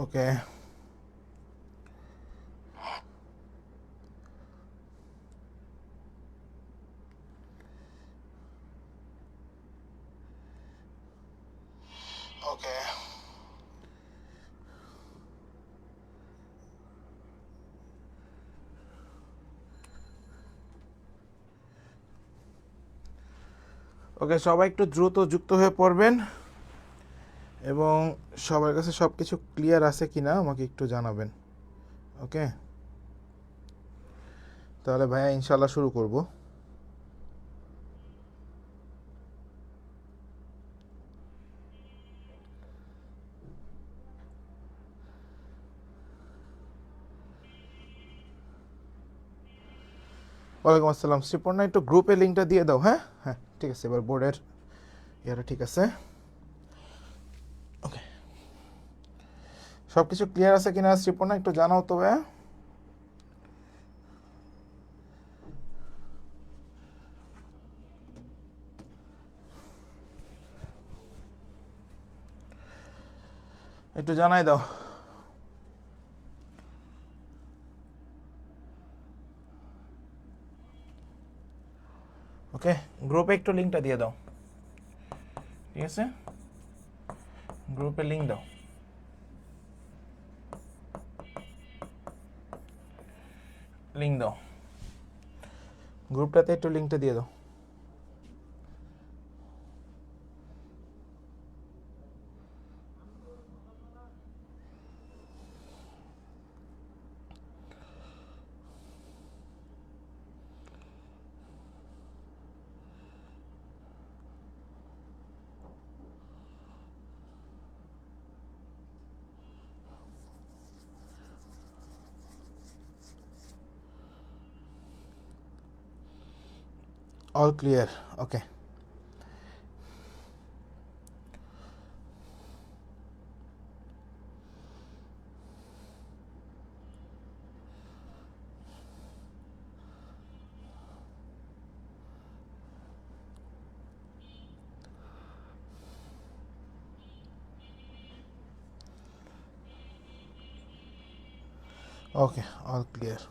ওকে, ওকে, ওকে, সবাই একটু দ্রুত যুক্ত হয়ে পড়বেন এবং সবার কাছে সব কিছু ক্লিয়ার আছে কিনা আমাকে একটু জানাবেন। ওকে, তাহলে ভাইয়া ইনশাল্লাহ শুরু করব। ওয়ালাইকুম আসসালাম শ্রীপর্ণা, একটু গ্রুপে লিঙ্কটা দিয়ে দাও। হ্যাঁ হ্যাঁ, ঠিক আছে, এবার বোর্ডের ইয়াটা ঠিক আছে। ওকে, সব কিছু ক্লিয়ার আছে কিনা শ্রীপর্ণা একটু জানাও তো ভাইয়া। একটু জানাই দাও। ওকে, গ্রুপে একটু লিঙ্কটা দিয়ে দাও। ঠিক আছে, গ্রুপে লিঙ্ক দাও। লিঙ্ক দাও, গ্রুপটাতে একটু লিঙ্কটা দিয়ে দাও। All clear. Okay, okay, all clear.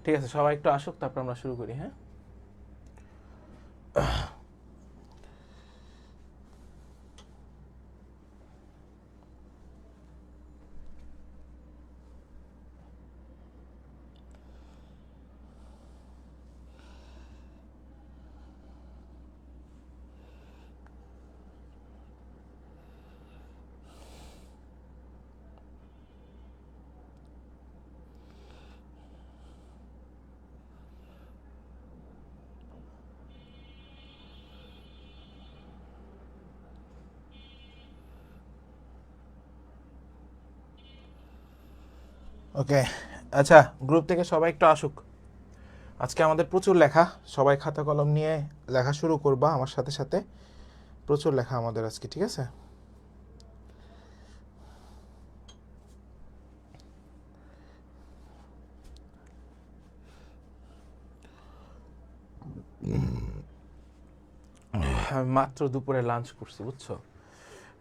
ঠিক আছে, সবাই একটু আসুক, তারপর আমরা শুরু করি। হ্যাঁ, ওকে, আচ্ছা, গ্রুপ থেকে সবাই একটু আসুক। আজকে আমাদের প্রচুর লেখা, সবাই খাতা কলম নিয়ে লেখা শুরু করবা আমার সাথে সাথে। প্রচুর লেখা আমাদের আজকে, ঠিক আছে। আমি মাত্র দুপুরে লাঞ্চ করছি, বুঝছো,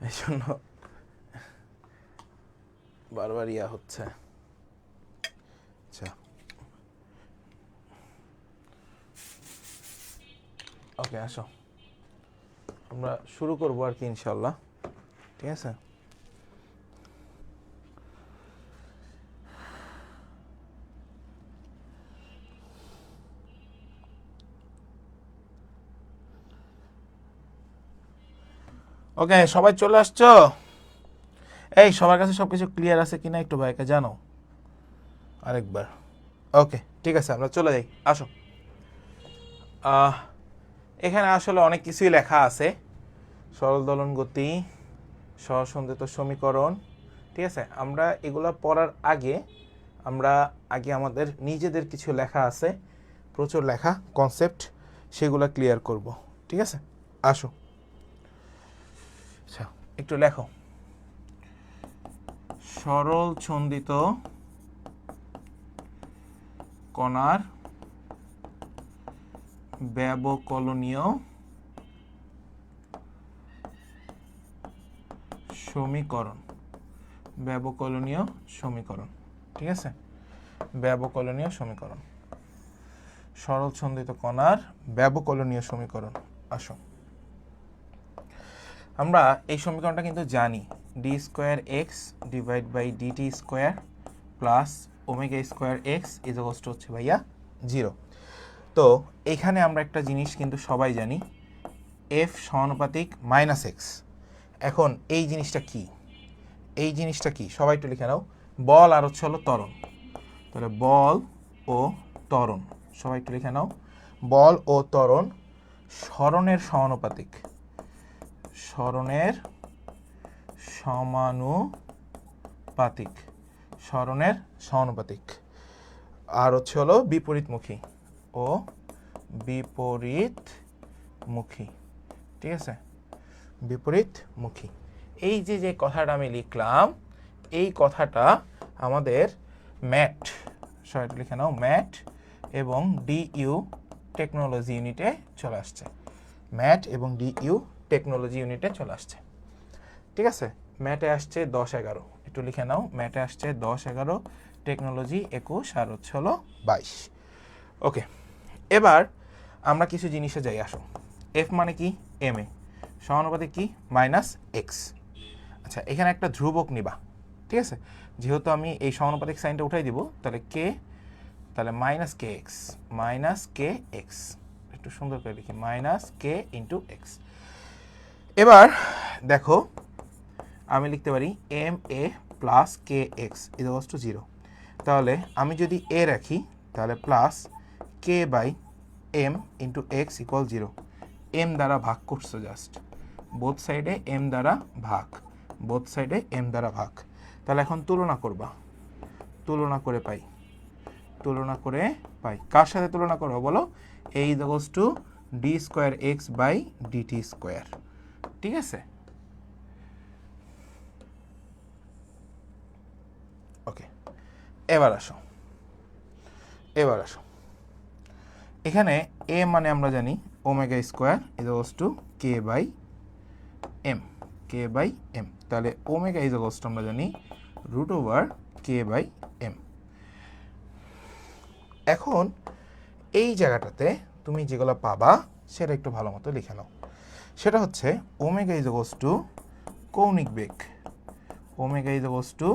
এই জন্য বারবার ইয়া হচ্ছে। আচ্ছা, ওকে, আসো, আমরা শুরু করবো আর কি ইনশাল্লাহ। ঠিক আছে, ওকে, সবাই চলে আসছো? এই সবার কাছে সব কিছু ক্লিয়ার আছে কিনা একটু ভাইকে জানো আরেকবার। ওকে, ঠিক আছে, আমরা চলে যাই, আসো। আহ, এখানে আসলে অনেক কিছুই লেখা আছে। সরল দলন গতি, সহসন্ধিত সমীকরণ। ঠিক আছে, আমরা এগুলা পড়ার আগে আগে আমাদের নিজেদের কিছু লেখা আছে, প্রচুর লেখা কনসেপ্ট, সেগুলো ক্লিয়ার করব। ঠিক আছে, আসো। আচ্ছা, একটু লেখো। সরল ছন্দিত কণার ব্যবকলনীয় সমীকরণ, ব্যবকলনীয় সমীকরণ, ঠিক আছে, ব্যবকলনীয় সমীকরণ, সরল ছন্দিত কণার ব্যবকলনীয় সমীকরণ। আসো আমরা এই সমীকরণটা কিন্তু জানি, D square X divide by DT square plus omega square X is equals to হচ্ছে ভাইয়া 0। তো এখানে আমরা একটা জিনিস কিন্তু সবাই জানি, এফ সমানুপাতিক মাইনাস এক্স। এখন এই জিনিসটা কি, এই জিনিসটা কি সবাই একটু লিখে নাও, বল আর হচ্ছে হলো ত্বরণ। তাহলে বল ও ত্বরণ সবাই একটু লিখে নাও, বল ও ত্বরণ সরণের সমানুপাতিক, সরণের সমানুপাতিক, সরণের সমানুপাতিক, আর হচ্ছে হলো বিপরীতমুখী ও বিপরীতমুখী, ঠিক আছে, বিপরীতমুখী। এই যে যে কথাটা আমি লিখলাম, এই কথাটা আমাদের ম্যাট, সবাই লিখে নাও, ম্যাট এবং ডিইউ টেকনোলজি ইউনিটে চলে আসছে, ম্যাট এবং ডিইউ টেকনোলজি ইউনিটে চলে আসছে, ঠিক আছে। ম্যাটে আসছে 10-11, একটু লিখে নাও, ম্যাটে আসছে 10-11, টেকনোলজি 21, আর হচ্ছে হলো 22। ওকে, এবার আমরা কিছু জিনিসে যাই। আসো, এফ মানে কি, এম এ সমানুপাতিক কি, মাইনাস এক্স। আচ্ছা, এখানে একটা ধ্রুবক নিবা, ঠিক আছে, যেহেতু আমি এই সমানুপাতিক সাইনটা উঠাই দিব, তাহলে কে, তাহলে minus K x, minus K x, একটু সুন্দর করে লিখি, মাইনাস কে ইন্টু এক্স। এবার দেখো আমি লিখতে পারি M A plus K X is equals to 0। তাহলে আমি যদি এ রাখি তাহলে plus K by M into X equal 0। M দ্বারা ভাগ করছো, জাস্ট বোথ সাইডে এম দ্বারা ভাগ, বোথ সাইডে এম দ্বারা ভাগ। তাহলে এখন তুলনা করবা, তুলনা করে পাই, তুলনা করে পাই, কার সাথে তুলনা করবো বলো, a is equals to d square x by DT square, ঠিক আছে। ওকে, এবার আসো, এবার আসো, এখানে এ মানে আমরা জানি omega square is equals to K by M, K by M. তাহলে ওমেগা ইজ ইকুয়ালস টু আমরা জানি root over K by M. এখন এই জায়গাটাতে তুমি যেগুলো পাবা সেটা একটু ভালো মতো লিখে নাও। সেটা হচ্ছে ওমেগা ইজ ইকুয়ালস টু কৌণিক বেগ, ওমেগা ইজ ইকুয়ালস টু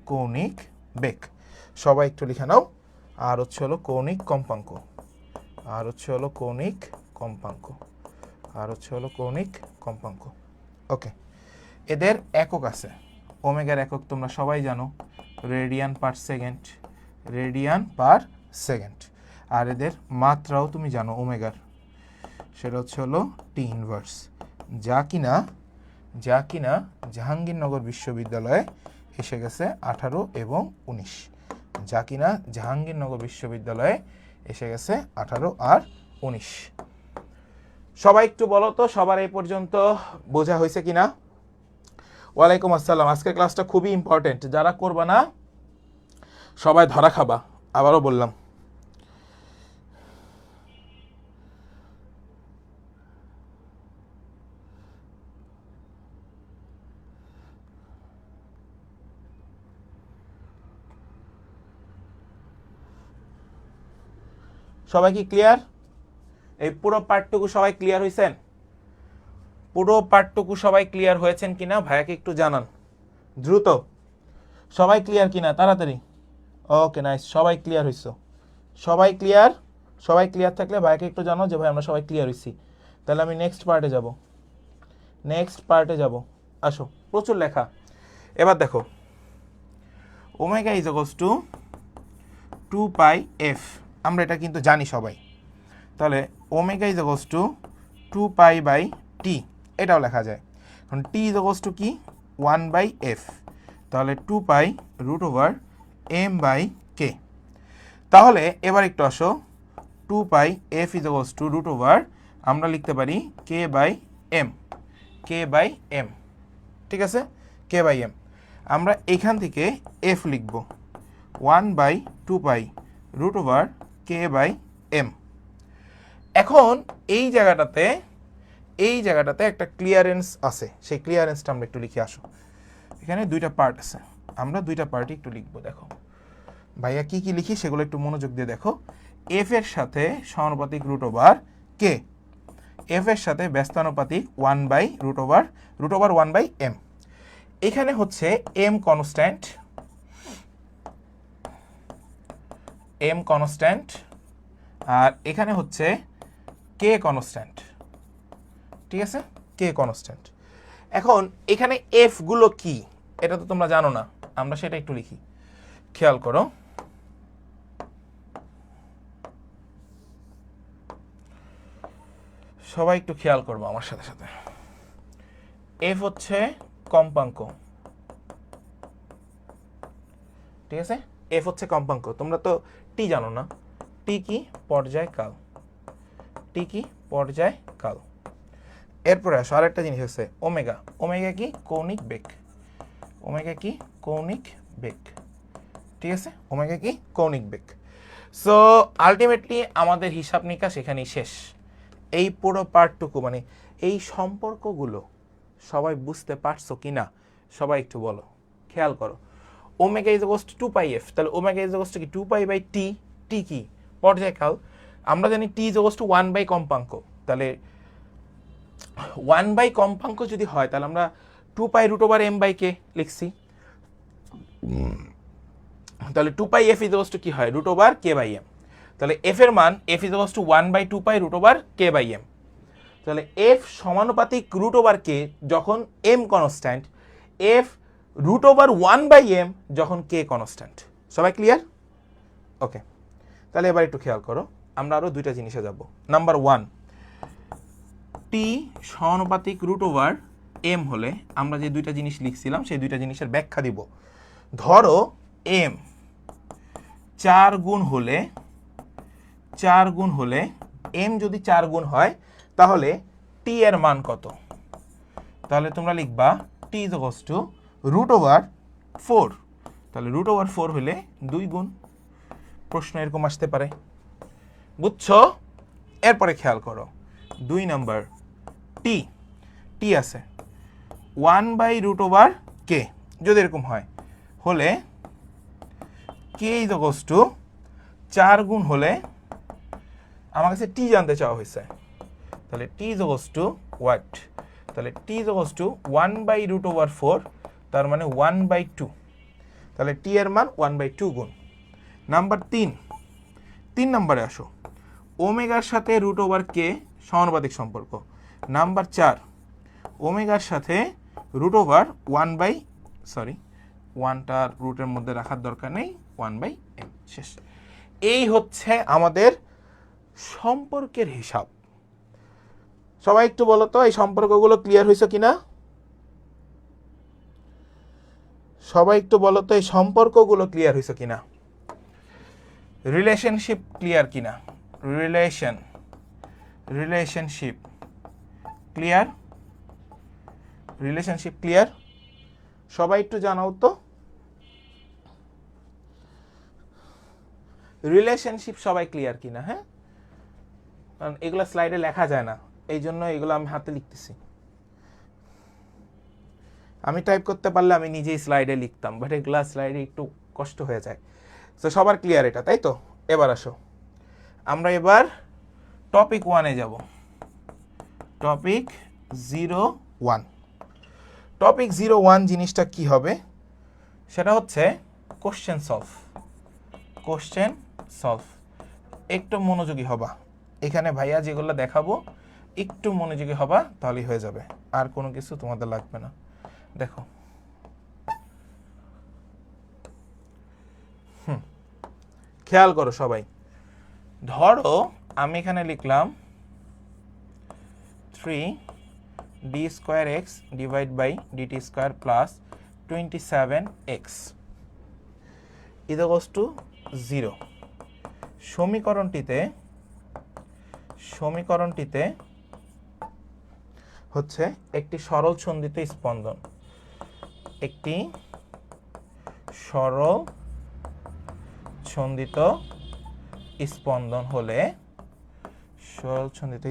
কৌণিক বেগ, সবাই একটু লিখে নাও। আর হচ্ছে হলো কৌণিক কম্পাঙ্ক, আর হচ্ছে হলো কৌণিক কম্পাঙ্ক, আর হচ্ছে হলো কৌণিক কম্পাঙ্ক। ওকে, এদের একক আছে, ওমেগার একক তোমরা সবাই জানো, radian per second, radian per second. আর এদের মাত্রাও তুমি জানো ওমেগার, সেটা হচ্ছে হলো টি ইনভার্স, যা কিনা জাহাঙ্গীরনগর বিশ্ববিদ্যালয়ে এসে গেছে 18 এবং 19, যা কিনা জাহাঙ্গীরনগর বিশ্ববিদ্যালয়ে এসে গেছে 18 আর 19। সবাই একটু বলো তো, সবার এই পর্যন্ত বোঝা হয়েছে কিনা? ওয়ালাইকুম আসসালাম। আজকের ক্লাসটা খুবই ইম্পর্টেন্ট, যারা করবা না সবাই ধরা খাবা, আবারও বললাম। সবাই কি ক্লিয়ার? এই পুরো পার্টটুকু সবাই ক্লিয়ার হয়েছেন? পুরো পার্টটুকু সবাই ক্লিয়ার হয়েছেন কিনা ভাইয়াকে একটু জানান দ্রুত। সবাই ক্লিয়ার কিনা তাড়াতাড়ি? ওকে নাইস, সবাই ক্লিয়ার হইছো, সবাই ক্লিয়ার। সবাই ক্লিয়ার থাকলে ভাইয়াকে একটু জানো যে ভাই আমরা সবাই ক্লিয়ার হইছি। তাহলে আমি নেক্সট পার্টে যাব, নেক্সট পার্টে যাব। আসো, প্রচুর লেখা। এবার দেখো, omega is equals to 2 pi f, আমরা এটা কিন্তু জানি সবাই। তাহলে omega is equals to 2 pi by t, এটাও লেখা যায়। এখন টি ইজ ইকুয়ালস টু কি, 1 বাই এফ, তাহলে 2 pi root over m by k. তাহলে এবার একটু আসো, 2 pi f is equals to root over, আমরা লিখতে পারি k by M, K by m, ঠিক আছে, কে বাই এম। আমরা এখান থেকে এফ লিখব 1 by 2 pi root over K by M. এখন এই জায়গাটাতে একটা ক্লিয়ারেন্স আছে, সেই ক্লিয়ারেন্সটা আমরা একটু লিখে আসো। এখানে দুইটা পার্ট আছে, আমরা দুইটা পার্টই একটু লিখবো। দেখো ভাইয়া কি কি লিখি সেগুলো একটু মনোযোগ দিয়ে দেখো। এফ এর সাথে সমানুপাতিক রুট ওভার কে, এফ এর সাথে ব্যস্তানুপাতিক 1/√ওভার1/m। এখানে হচ্ছে m কনস্ট্যান্ট, আর এখানে হচ্ছে কে কনস্ট্যান্ট, ঠিক আছে, কে কনস্ট্যান্ট। এখন এখানে এফ গুলো কি এটা তো তোমরা জানো না, আমরা সেটা একটু লিখি। খেয়াল করো, সবাই একটু খেয়াল করবো আমার সাথে সাথে। এফ হচ্ছে কম্পাঙ্ক, ঠিক আছে, এফ হচ্ছে কম্পাঙ্ক। তোমরা তো টি জানো না, টি কি পর্যায়কাল, টি কি পর্যায়কাল। এরপরে আসো আরেকটা জিনিস আছে ওমেগা, ওমেগা কি কৌণিক বেগ, ওমেগা কি কৌণিক বেগ, ঠিক আছে, ওমেগা কি কৌণিক বেগ। সো আলটিমেটলি আমাদের হিসাব নিকাশ এখানেই শেষ। এই পুরো পার্টটুকু মানে এই সম্পর্কগুলো সবাই বুঝতে পারছো কি না সবাই একটু বলো, খেয়াল করো। Omega is equals two 2πf, তাহলে ওমেগা ইজ ইকুয়ালস টু কি 2π/t, টি কি পর্যায়কাল। আমরা জানি টি ইজ ইকুয়ালস টু 1/, কম্পাঙ্ক, তাহলে 1/, কম্পাঙ্ক যদি হয় তাহলে আমরা 2π√m/k লিখছি, তাহলে 2πf ইজ ইকুয়ালস টু কি হয় √k/m। তাহলে f এর মান f is equals two 1/2π√k/m। তাহলে f সমানুপাতিক √k যখন m কনস্ট্যান্ট, f √1/m যখন k কনস্ট্যান্ট। সবাই ক্লিয়ার? ওকে, তাহলে এবার একটু খেয়াল করো, আমরা আরো দুইটা জিনিসে যাব। নাম্বার 1, t সমানুপাতিক √m হলে আমরা যে দুইটা জিনিস লিখছিলাম সেই দুইটা জিনিসের ব্যাখ্যা দিব। ধরো m 4 গুণ হলে m যদি 4 গুণ হয় তাহলে t এর মান কত? তাহলে তোমরা লিখবা t ইজ ইকুয়ালস টু √4, তাহলে √4 হলে 2 গুণ। প্রশ্ন এরকম আসতে পারে, বুঝছো? এরপরে খেয়াল করো 2 নাম্বার, t আছে 1/√k, যদি এরকম হয় হলে k ইজ ইকুয়ালস টু 4 গুণ হলে আমার কাছে t জানতে চাওয়া হয়েছে, তাহলে t is equals two what? তাহলে t ইজ ইকুয়ালস টু 1/√4, তার মানে 1/2, তাহলে t এর মান 1/2 গুণ। নাম্বার 3 নম্বরে আসো, ওমেগার সাথে √k সমানুপাতিক সম্পর্ক। নাম্বার 4, ওমেগার সাথে √1/1টার রুটের মধ্যে রাখার দরকার নেই, 1/m। শেষ। এই হচ্ছে আমাদের সম্পর্কের হিসাব। সবাই একটু বলো তো এই সম্পর্কগুলো ক্লিয়ার হয়েছে কিনা? সবাই একটু বলো তো এই সম্পর্কগুলো ক্লিয়ার হয়েছে কিনা? রিলেশনশিপ ক্লিয়ার কিনা? Relationship clear? Relationship clear? সবাই একটু জানাও তো রিলেশনশিপ সবাই ক্লিয়ার কিনা। হ্যাঁ, কারণ এগুলো স্লাইডে লেখা যায় না, এই জন্য এগুলো আমি হাতে লিখতেছি। আমি টাইপ করতে পারলে আমি নিজেই স্লাইডে লিখতাম, বাট এগুলা স্লাইডে একটু কষ্ট হয়ে যায়। তো সবার ক্লিয়ার এটা, তাই তো? এবার আসো, আমরা এবার টপিক 1-এ যাব। টপিক 01, টপিক 01 জিনিসটা কি হবে সেটা হচ্ছে কোশ্চেন সলভ। একটু মনোযোগী হবা, এখানে ভাইয়া যেগুলো দেখাবো একটু মনোযোগী হবা তাহলেই হয়ে যাবে, আর কোনো কিছু তোমাদের লাগবে না। দেখো, খেয়াল করো সবাই। ধরো আমি এখানে লিখলাম 3d² x /dt² plus 27x equals to 0। সমীকরণটিতে হচ্ছে একটি সরল সন্ধিত স্পন্দন, একটি সরল সন্ধিত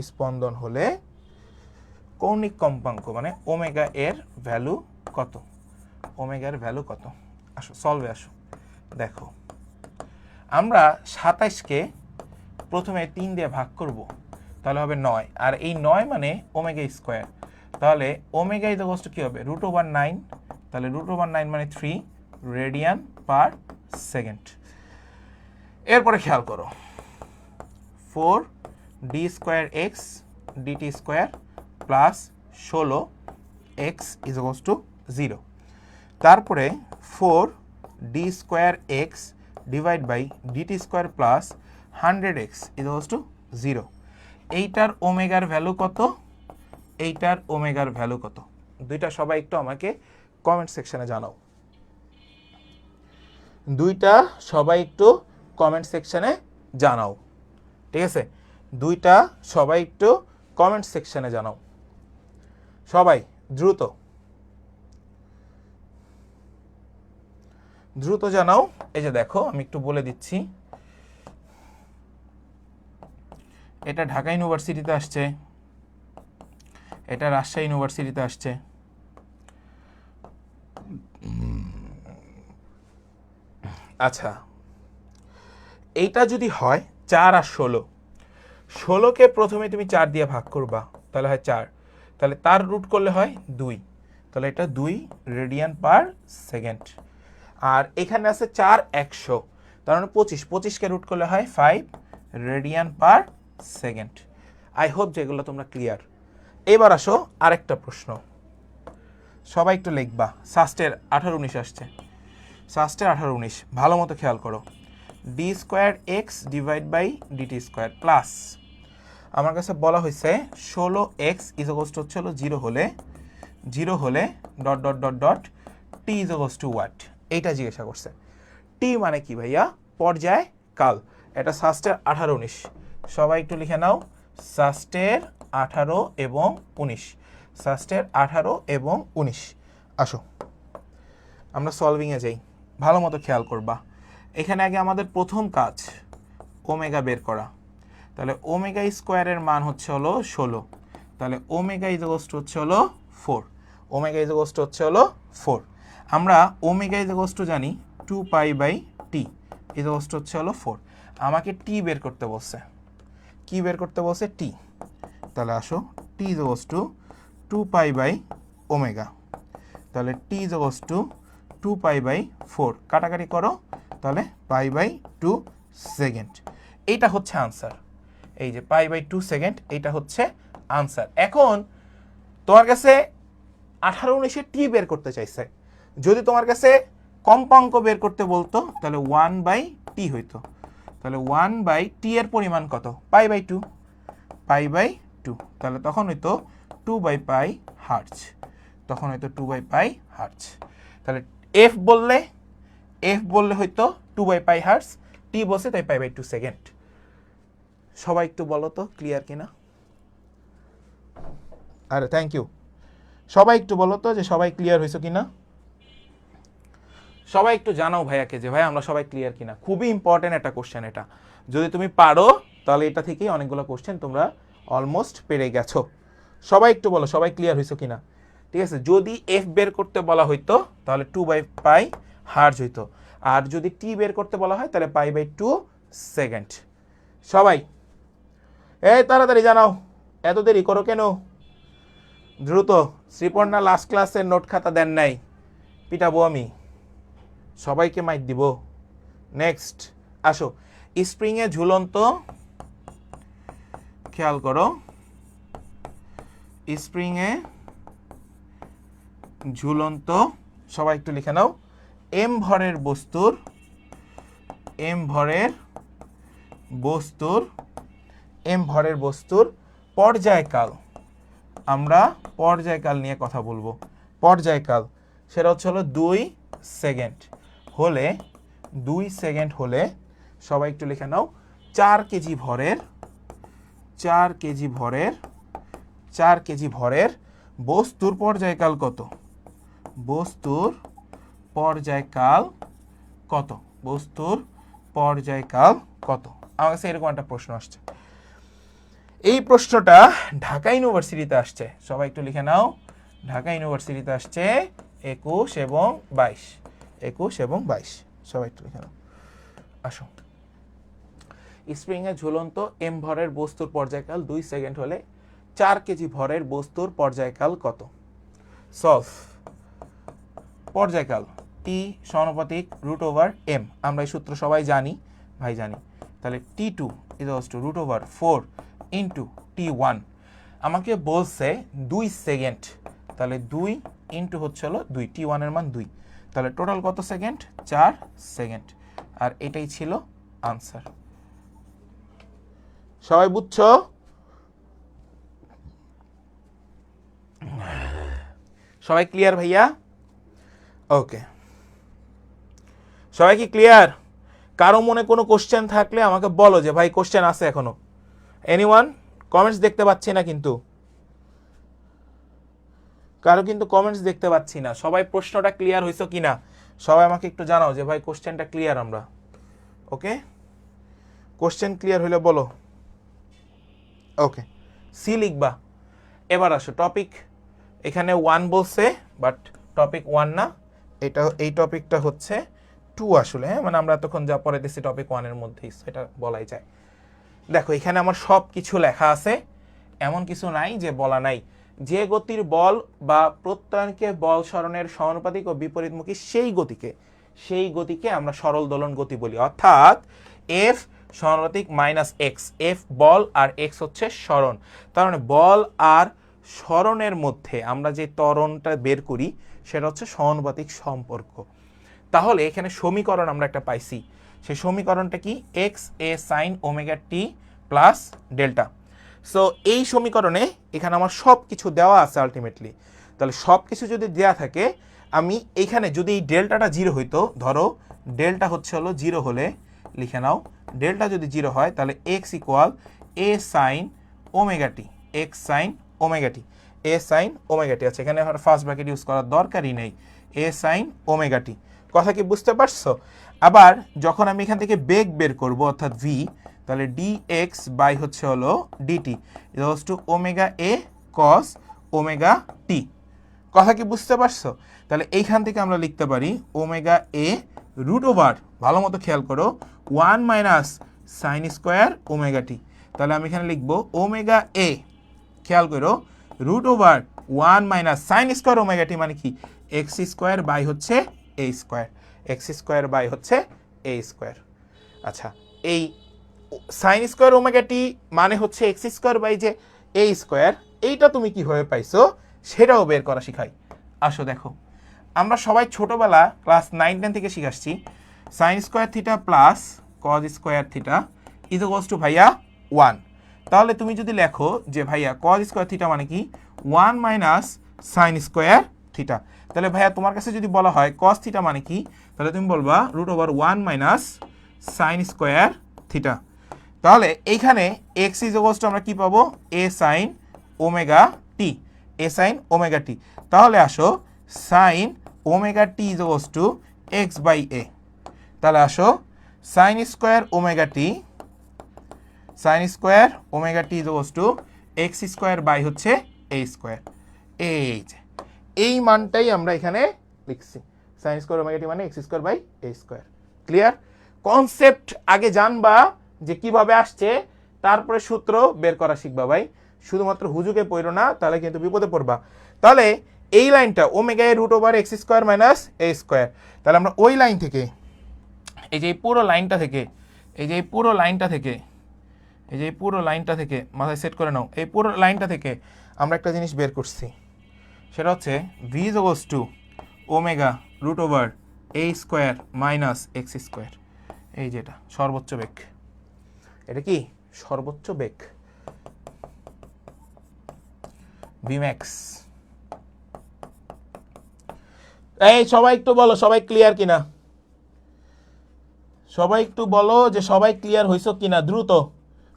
স্পন্দন হলে কৌণিক কম্পাঙ্ক মানে ওমেগা এর ভ্যালু কত? ওমেগার ভ্যালু কত? আসো সলভে আসো। দেখো আমরা 27কে প্রথমে 3 দিয়ে ভাগ করব, তাহলে হবে 9, আর এই 9 মানে ওমেগা স্কোয়ার, তাহলে ওমেগা ইজ ইকুয়াল টু কি হবে √9, তাহলে √9 মানে 3 রেডিয়ান পার সেকেন্ড। এরপরে খেয়াল করো 4 D square X DT square plus 16 X is equal to 0, তারপরে 4 D square X divide by DT square plus 100x is equal to 0। এইটার ওমেগার ভ্যালু কত, এইটার ওমেগার ভ্যালু কত? দুইটা সবাই একটু আমাকে কমেন্ট সেকশনে জানাও। দুইটা সবাই একটু কমেন্ট সেকশনে জানাও, ঠিক আছে? দুইটা সবাই একটু কমেন্ট সেকশনে জানাও, সবাই দ্রুত দ্রুত জানাও। এই যে দেখো আমি একটু বলে দিচ্ছি, এটা ঢাকা ইউনিভার্সিটিতে আসছে, এটা রাজশাহী ইউনিভার্সিটিতে আসছে। আচ্ছা, এইটা যদি হয় 4 আর 16, 16কে প্রথমে তুমি 4 দিয়ে ভাগ করবা, তাহলে হয় 4, তাহলে তার রুট করলে হয় 2, তাহলে এটা 2 রেডিয়ান পার সেকেন্ড। আর এখানে আছে 4 100, তার মানে 25, 25কে রুট করলে হয় 5 radian per second. I hope যেগুলো তোমরা ক্লিয়ার। এবার আসো আরেকটা প্রশ্ন, সবাই একটু লিখবা। সাস্টের 18-19 আসছে, সাস্টের 18-19 ভালো মতো খেয়াল করো। D square X divide by DT square plus, আমার কাছে বলা হয়েছে 16x ইজ ইকুয়াল টু হচ্ছে 0 হলে dot dot dot dot T is equal two what, এইটা জিজ্ঞাসা করছে। টি মানে কি ভাইয়া? পর্যায় কাল। এটা সাস্টের 18-19, সবাই একটু লিখে নাও। সাস্টের 18 এবং 19, সাস্টের 18 এবং 19। আসো আমরা সলভিংয়ে যাই, ভালো মতো খেয়াল করবা। এখানে আগে আমাদের প্রথম কাজ ওমেগা বের করা, তাহলে ওমেগা স্কোয়ারের মান হচ্ছে 16, তাহলে ওমেগা ইজ ইকুয়াল টু হচ্ছে 4, ওমেগা ইজ ইকুয়াল টু হচ্ছে 4। আমরা ওমেগা ইজ ইকুয়াল টু জানি 2 pi by T is equal to হচ্ছে 4। আমাকে টি বের করতে বলছে, কি বের করতে বলছে? টি। তাহলে আসো t is equal to 2 pi by omega, তাহলে t is equal to 2 pi by 4, কাটাকাটি করো, তাহলে পাই বাই 2 সেকেন্ড। এইটা হচ্ছে আনসার, এই যে পাই বাই 2 সেকেন্ড, এইটা হচ্ছে আনসার। এখন তোমার কাছে 18-19 টি বের করতে চাইছে, যদি তোমার কাছে কম্পাঙ্ক বের করতে বলতো তাহলে 1 বাই টি হইতো, তাহলে 1 বাই টি এর পরিমাণ কত? পাই বাই 2, পাই বাই 2, তাহলে তখন হইতো 2 বাই পাই হার্টজ, তখন হয়তো 2 বাই পাই হার্টজ। তাহলে এফ বললে হয়তো 2 বাই পাই হার্টজ, টি বলছে তাই পাই বাই 2 সেকেন্ড। সবাই একটু বলো তো ক্লিয়ার কিনা? আরে থ্যাংক ইউ। সবাই একটু বলো তো যে সবাই ক্লিয়ার হয়েছে কিনা? সবাই একটু জানাও ভাইয়াকে যে ভাই আমরা সবাই ক্লিয়ার কিনা। খুবই ইম্পর্টেন্ট একটা কোশ্চেন এটা, যদি তুমি পারো তাহলে এটা থেকেই অনেকগুলো কোশ্চেন তোমরা অলমোস্ট পেরে গেছো। সবাই একটু বলো সবাই ক্লিয়ার হয়েছে কিনা। ঠিক আছে, যদি এফ বের করতে বলা হইতো তাহলে 2 বাই পাই হার্জ হইতো, আর যদি টি বের করতে বলা হয় তাহলে পাই বাই 2 সেকেন্ড। সবাই এই তাড়াতাড়ি জানাও, এত দেরি করো কেন? দ্রুত। শ্রীপর্ণা লাস্ট ক্লাসের নোট খাতা দেন নাই, পিটাবো আমি, সবাইকে মাইক দিব। নেক্সট আসো, স্প্রিংয়ে ঝুলন্ত, খেয়াল করো স্প্রিংয়ে ঝুলন্ত, সবাই একটু লিখে নাও। এম ভরের বস্তুর পর্যায়কাল, আমরা পর্যায়কাল নিয়ে কথা বলবো। পর্যায়কাল সেটা হচ্ছে 2 সেকেন্ড হলে, 2 সেকেন্ড হলে, সবাই একটু লিখে নাও। 4 কেজি ভরের বস্তুর পর্যায়কাল কত? বস্তুর পর্যায়কাল কত? আমার কাছে এরকম একটা প্রশ্ন আসছে, এই প্রশ্নটা ঢাকা ইউনিভার্সিটিতে আসছে। সবাই একটু লিখে নাও, ঢাকা ইউনিভার্সিটিতে আসছে 21 এবং 22, 21 এবং 22। সবাই একটু লিখে নাও। আসো, স্প্রিংয়ে ঝুলন্ত এম ভরের বস্তুর পর্যায়কাল 2 সেকেন্ড হলে 4 কেজি ভরের বস্তুর পর্যায়কাল কত? সলভ। পর্যায়কাল টি সমানুপাতিক √m, আমরা এই সূত্র সবাই জানি, ভাই জানি। তাহলে t2 = √4 ইন্টু t1। আমাকে বলছে 2 সেকেন্ড, তাহলে 2 ইন্টু হচ্ছে হলো 2, t1 এর মান 2, তাহলে টোটাল কত সেকেন্ড? 4 সেকেন্ড। আর এটাই ছিল আনসার। সবাই বুঝছো? সবাই ক্লিয়ার ভাইয়া? ওকে, সবাই কি ক্লিয়ার? কারো মনে কোনো কোশ্চেন থাকলে আমাকে বলো যে ভাই কোশ্চেন আছে এখনো। এনিওয়ান? কমেন্টস দেখতে পাচ্ছি না কিন্তু, কারো কিন্তু কমেন্টস দেখতে পাচ্ছি না। সবাই প্রশ্নটা ক্লিয়ার হইছো কিনা সবাই আমাকে একটু জানাও যে ভাই কোশ্চেনটা ক্লিয়ার আমরা। ওকে, কোশ্চেন ক্লিয়ার হইলে বলো। ওকে, সি লিখবা। এবার আসো টপিক, এখানে 1 বলছে বাট টপিক 1 না, এটা এই টপিকটা হচ্ছে 2 আসলে। হ্যাঁ, মানে আমরা এতক্ষণ যা পড়ে দিচ্ছি টপিক 1 এর মধ্যেই, সেটা বলাই যায়। দেখো এখানে আমার সব কিছু লেখা আছে, এমন কিছু নাই যে বলা নাই। যে গতির বল বা প্রত্যয়নকে বল সরণের সমানুপাতিক ও বিপরীতমুখী সেই গতিকে আমরা সরল দোলন গতি বলি। অর্থাৎ এফ সমানুপাতিক -x, এফ বল আর এক্স হচ্ছে সরণ। তার মানে বল আর সরণের মধ্যে আমরা যে ত্বরণটা বের করি সেটা হচ্ছে সমানুপাতিক সম্পর্ক। তাহলে এখানে সমীকরণ আমরা একটা পাইছি, সেই সমীকরণটা কি? এক্স এ সাইন ওমেগা টি প্লাস ডেল্টা। সো এই সমীকরণে এখানে আমার সব কিছু দেওয়া আছে আলটিমেটলি। তাহলে সব কিছু যদি দেওয়া থাকে, আমি এইখানে যদি এই ডেল্টাটা 0 হইতো, ধরো ডেল্টা হচ্ছে হলো 0 হলে লিখে নাও, ডেল্টা যদি 0 হয় তাহলে x equal A sine omega T, x sign omega t, a sine omega টি। আচ্ছা, এখানে ফার্স্ট ব্র্যাকেট ইউজ করার দরকারই নেই, এ সাইন ওমেগা টি। কথা কি বুঝতে পারছো? আবার যখন আমি এখান থেকে বেগ বের করব অর্থাৎ ভি, তাহলে dx বাই হচ্ছে হলো dt equals to omega a cos omega t. কথা কি বুঝতে পারছো? তাহলে এইখান থেকে আমরা লিখতে পারি ওমেগা এ √, ভালো মতো খেয়াল করো, 1 minus sine square omega t. তাহলে আমি এখানে লিখবো ওমেগা এ, খেয়াল করো, √1 minus sine square omega T মানে কি? এক্স স্কোয়ার বাই হচ্ছে a square, x square by হচ্ছে এ স্কোয়ার। আচ্ছা, এই সাইন স্কোয়ার ওমেগা টি মানে হচ্ছে এক্স স্কোয়ার বাই যে এ স্কোয়ার, এইটা তুমি কিভাবে পাইছো সেটাও বের করা শিখাই। আসো দেখো, আমরা সবাই ছোটবেলা ক্লাস 9-10 থেকে শিখে আসছি sine square theta plus cos square theta equals to ভাইয়া 1। তাহলে তুমি যদি লেখো যে ভাইয়া কজ স্কোয়ার থিটা মানে কি 1 মাইনাস সাইন স্কোয়ার থিটা, তাহলে ভাইয়া তোমার কাছে যদি বলা হয় কজ থিটা মানে কি, তাহলে তুমি বলবা √1 মাইনাস সাইন স্কোয়ার থিটা। তাহলে এইখানে এক্স ইকুয়ালস টু আমরা কি পাবো? A sine omega t, a sine omega t. তাহলে আসো sine omega t equals to x by a. তাহলে আসো sine square omega t, sine square omega t equals to x square by হচ্ছে a square. এই মানটাই আমরা এখানে লিখছি, sign square omega T মানে X square by A square. Clear? Concept আগে জানবা যে কিভাবে আসছে, তারপরে সূত্র বের করা শিখবা ভাই। শুধুমাত্র হুজুকে পড়ো না, তাহলে কিন্তু বিপদে পড়বা। তাহলে এই লাইনটা ওমেগা এ √এক্স স্কোয়ার মাইনাস এ স্কোয়ার, তাহলে আমরা ওই লাইন থেকে এই যে এই পুরো লাইনটা থেকে, এই যে এই পুরো লাইনটা থেকে, এই যে এই পুরো লাইনটা থেকে মাথায় সেট করে নাও, এই পুরো লাইনটা থেকে আমরা একটা জিনিস বের করছি, সেটা হচ্ছে V equals to omega √A square minus x square. এই যেটা সর্বোচ্চ বেগ, এটা কি সর্বোচ্চ বেগ ভিম্যাক্স। এই সবাই একটু বলো সবাই ক্লিয়ার কিনা, সবাই একটু বলো যে সবাই ক্লিয়ার হইছো কিনা, দ্রুত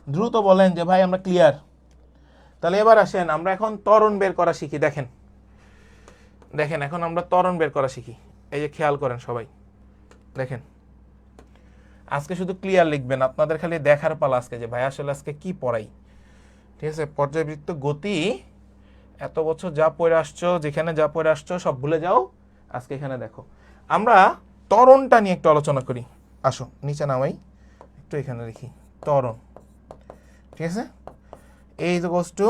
দ্রুত বলেন যে ভাই আমরা ক্লিয়ার। তাহলে এবার আসেন আমরা এখন ত্বরণ বের করা শিখি। দেখেন দেখেন এখন আমরা ত্বরণ বের করা শিখি। এই যে খেয়াল করেন সবাই, দেখেন আজকে শুধু ক্লিয়ার লিখবেন, আপনাদের খালি দেখার পালা আজকে যে ভাই আসলে আজকে কি পড়াই। ঠিক আছে, পর্যায়বৃত্ত গতি এত বছর যা পড়ে আসছো, যেখানে যা পড়ে আসছো সব ভুলে যাও, আজকে এখানে দেখো আমরা ত্বরণটা নিয়ে একটু আলোচনা করি। আসো নিচে নামাই, একটু এখানে লিখি ত্বরণ। ঠিক আছে, এই ইকুয়ালস টু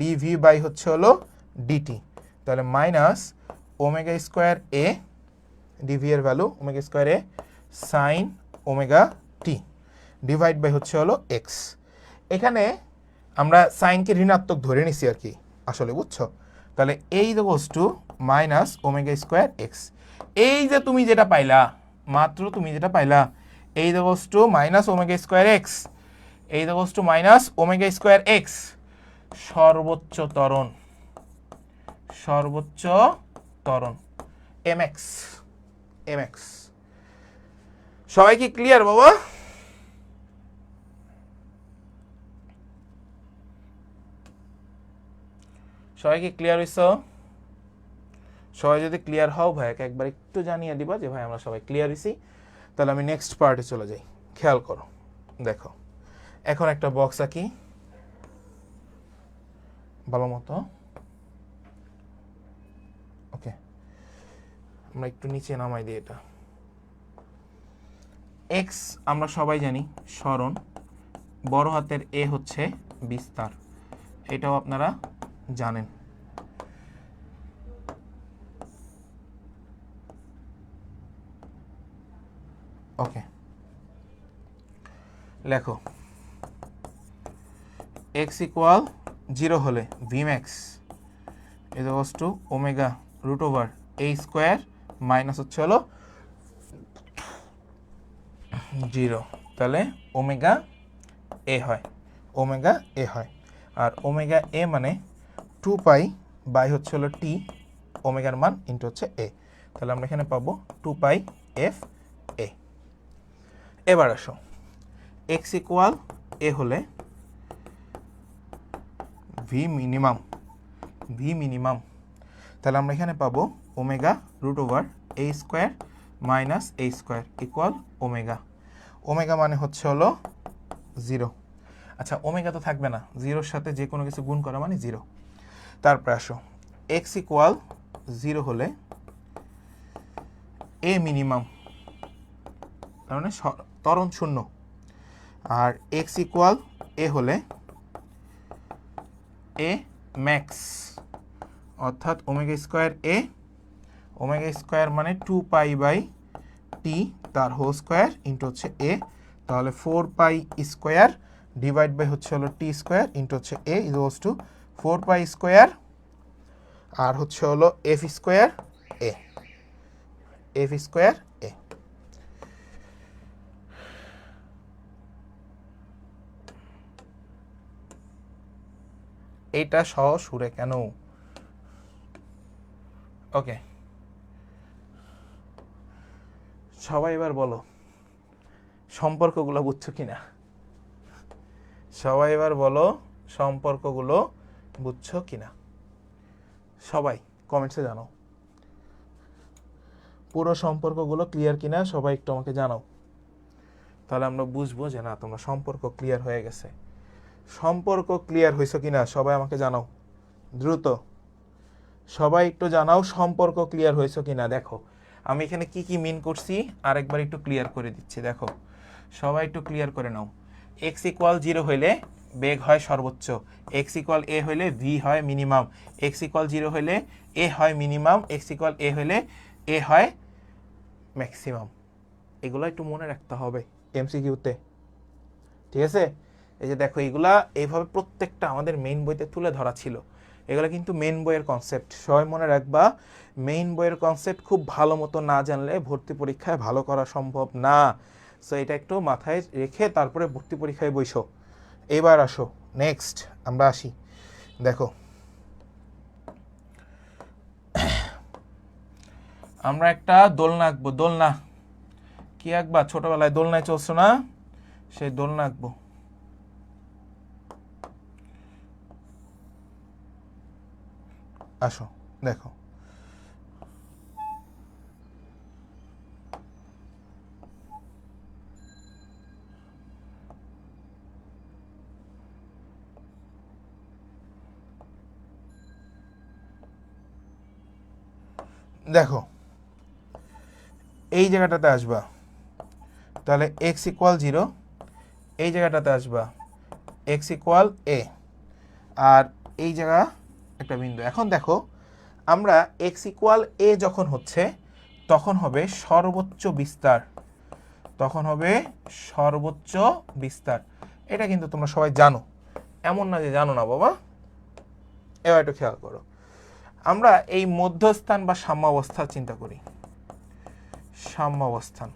ডিভি বাই হচ্ছে হলো ডিটি, তাহলে minus omega square A, DV এর value omega square A sine omega T divide by হচ্ছে হলো এক্স। এখানে আমরা সাইনকে ঋণাত্মক ধরে নিছি আর কি আসলে, বুঝছো? তাহলে এই equals to minus omega square x. এই যে তুমি যেটা পাইলা, মাত্র তুমি যেটা পাইলা, এই equals to minus omega square x, এই equals to minus omega square x, সর্বোচ্চ ত্বরণ, সর্বোচ্চ ত্বরণ এমএক্স, এমএক্স। সবাই কি ক্লিয়ার বাবা? সবাই কি ক্লিয়ার হইছ? সবাই যদি ক্লিয়ার হও ভাইকে একবার একটু জানিয়ে দিবা যে ভাই আমরা সবাই ক্লিয়ার হইছি, তাহলে আমি নেক্সট পার্টে চলে যাই। খেয়াল করো, দেখো এখন একটা বক্স আঁকি ভালো মতো। ওকে, আমরা একটু নিচে নামাই দিই এটা। এক্স আমরা সবাই জানি সরণ, বড় হাতের এ হচ্ছে বিস্তার, এটাও আপনারা জানেন। ওকে, লেখো এক্স ইকুয়াল 0 হলে V max equals to omega root over A square minus হচ্ছে হলো 0, তাহলে ওমেগা এ হয়, ওমেগা এ হয়। আর ওমেগা এ মানে 2 পাই বাই হচ্ছে হলো টি, ওমেগার মান ইন্টু হচ্ছে এ, তাহলে আমরা এখানে পাবো 2 পাই এফ এ। এবার আসো এক্স ইকুয়াল এ হলে ভি মিনিমাম, ভি মিনিমাম, তাহলে আমরা এখানে পাবো omega root over A square minus A square equal omega, omega মানে হচ্ছে হলো 0। আচ্ছা ওমেগা তো থাকবে না, 0-র সাথে যে কোনো কিছু গুণ করা মানে 0। তারপরে আসো এক্স ইকুয়াল 0 হলে এ মিনিমাম, তার মানে ত্বরণ শূন্য। আর এক্স ইকুয়াল এ হলে এ ম্যাক্স, অর্থাৎ ওমেগা স্কোয়ার এ, ওমেগা স্কোয়ার মানে 2 পাই বাই টি তার হোল স্কোয়ার ইন্টু হচ্ছে এ, তাহলে 4 পাই স্কোয়ার ডিভাইড বাই হচ্ছে হলো টি স্কোয়ার ইন্টু হচ্ছে এ ইকুয়ালস টু 4 পাই স্কোয়ার আর হচ্ছে হলো এফ স্কোয়ার এ, এফ স্কোয়ার এ। এইটা সহ সুরে কেন? ওকে, সবাই এবার বলো সম্পর্কগুলো বুঝছো কিনা? সবাই এবার বলো সম্পর্কগুলো বুঝছো কিনা? সবাই কমেন্টসে জানাও পুরো সম্পর্কগুলো ক্লিয়ার কিনা, সবাই একটু আমাকে জানাও, তাহলে আমরা বুঝবো যে না তোমরা সম্পর্ক ক্লিয়ার হয়ে গেছে। সম্পর্ক ক্লিয়ার হয়েছে কিনা সবাই আমাকে জানাও দ্রুত, সবাই একটু জানাও সম্পর্ক ক্লিয়ার হয়েছে কিনা। দেখো আমি এখানে কি কি মিন করছি আরেকবার একটু ক্লিয়ার করে দিচ্ছি, দেখো সবাই একটু ক্লিয়ার করে নাও। এক্স ইকুয়াল 0 হইলে বেগ হয় সর্বোচ্চ, এক্স ইকুয়াল এ হইলে ভি হয় মিনিমাম, এক্স ইকুয়াল 0 হইলে এ হয় মিনিমাম, এক্স ইকুয়াল এ হইলে এ হয় ম্যাক্সিমাম। এগুলো একটু মনে রাখতে হবে এমসিকিউতে, ঠিক আছে? এই যে দেখো এইগুলা এইভাবে প্রত্যেকটা আমাদের মেইন বইতে তুলে ধরা ছিল, এগুলো কিন্তু মেইন বইয়ের কনসেপ্ট, সবাই মনে রাখবা। মেইন বইয়ের কনসেপ্ট খুব ভালো মতো না জানলে ভর্তি পরীক্ষায় ভালো করা সম্ভব না, সো এটা একটু মাথায় রেখে তারপরে ভর্তি পরীক্ষায় বইসো। এবার আসো নেক্সট আমরা আসি, দেখো আমরা একটা দোলনা আঁকবো। দোলনা কি আঁকবা? ছোটবেলায় দোলনায় চলছো না, সেই দোলনা আঁকবো। আসো দেখো দেখো এই জায়গাটাতে আসবা, তাহলে x ইকুয়াল 0, এই জায়গাটাতে আসবা x ইকুয়াল a, আর এই জায়গা একটা বিন্দু। এখন দেখো আমরা x ইকুয়াল a যখন হচ্ছে তখন হবে সর্বোচ্চ বিস্তার, তখন হবে সর্বোচ্চ বিস্তার। এটা কিন্তু তোমরা সবাই জানো, এমন না যে জানো না বাবা। এবার একটু খেয়াল করো, আমরা এই মধ্যস্থান বা সাম্যাবস্থা চিন্তা করি। সাম্যাবস্থান,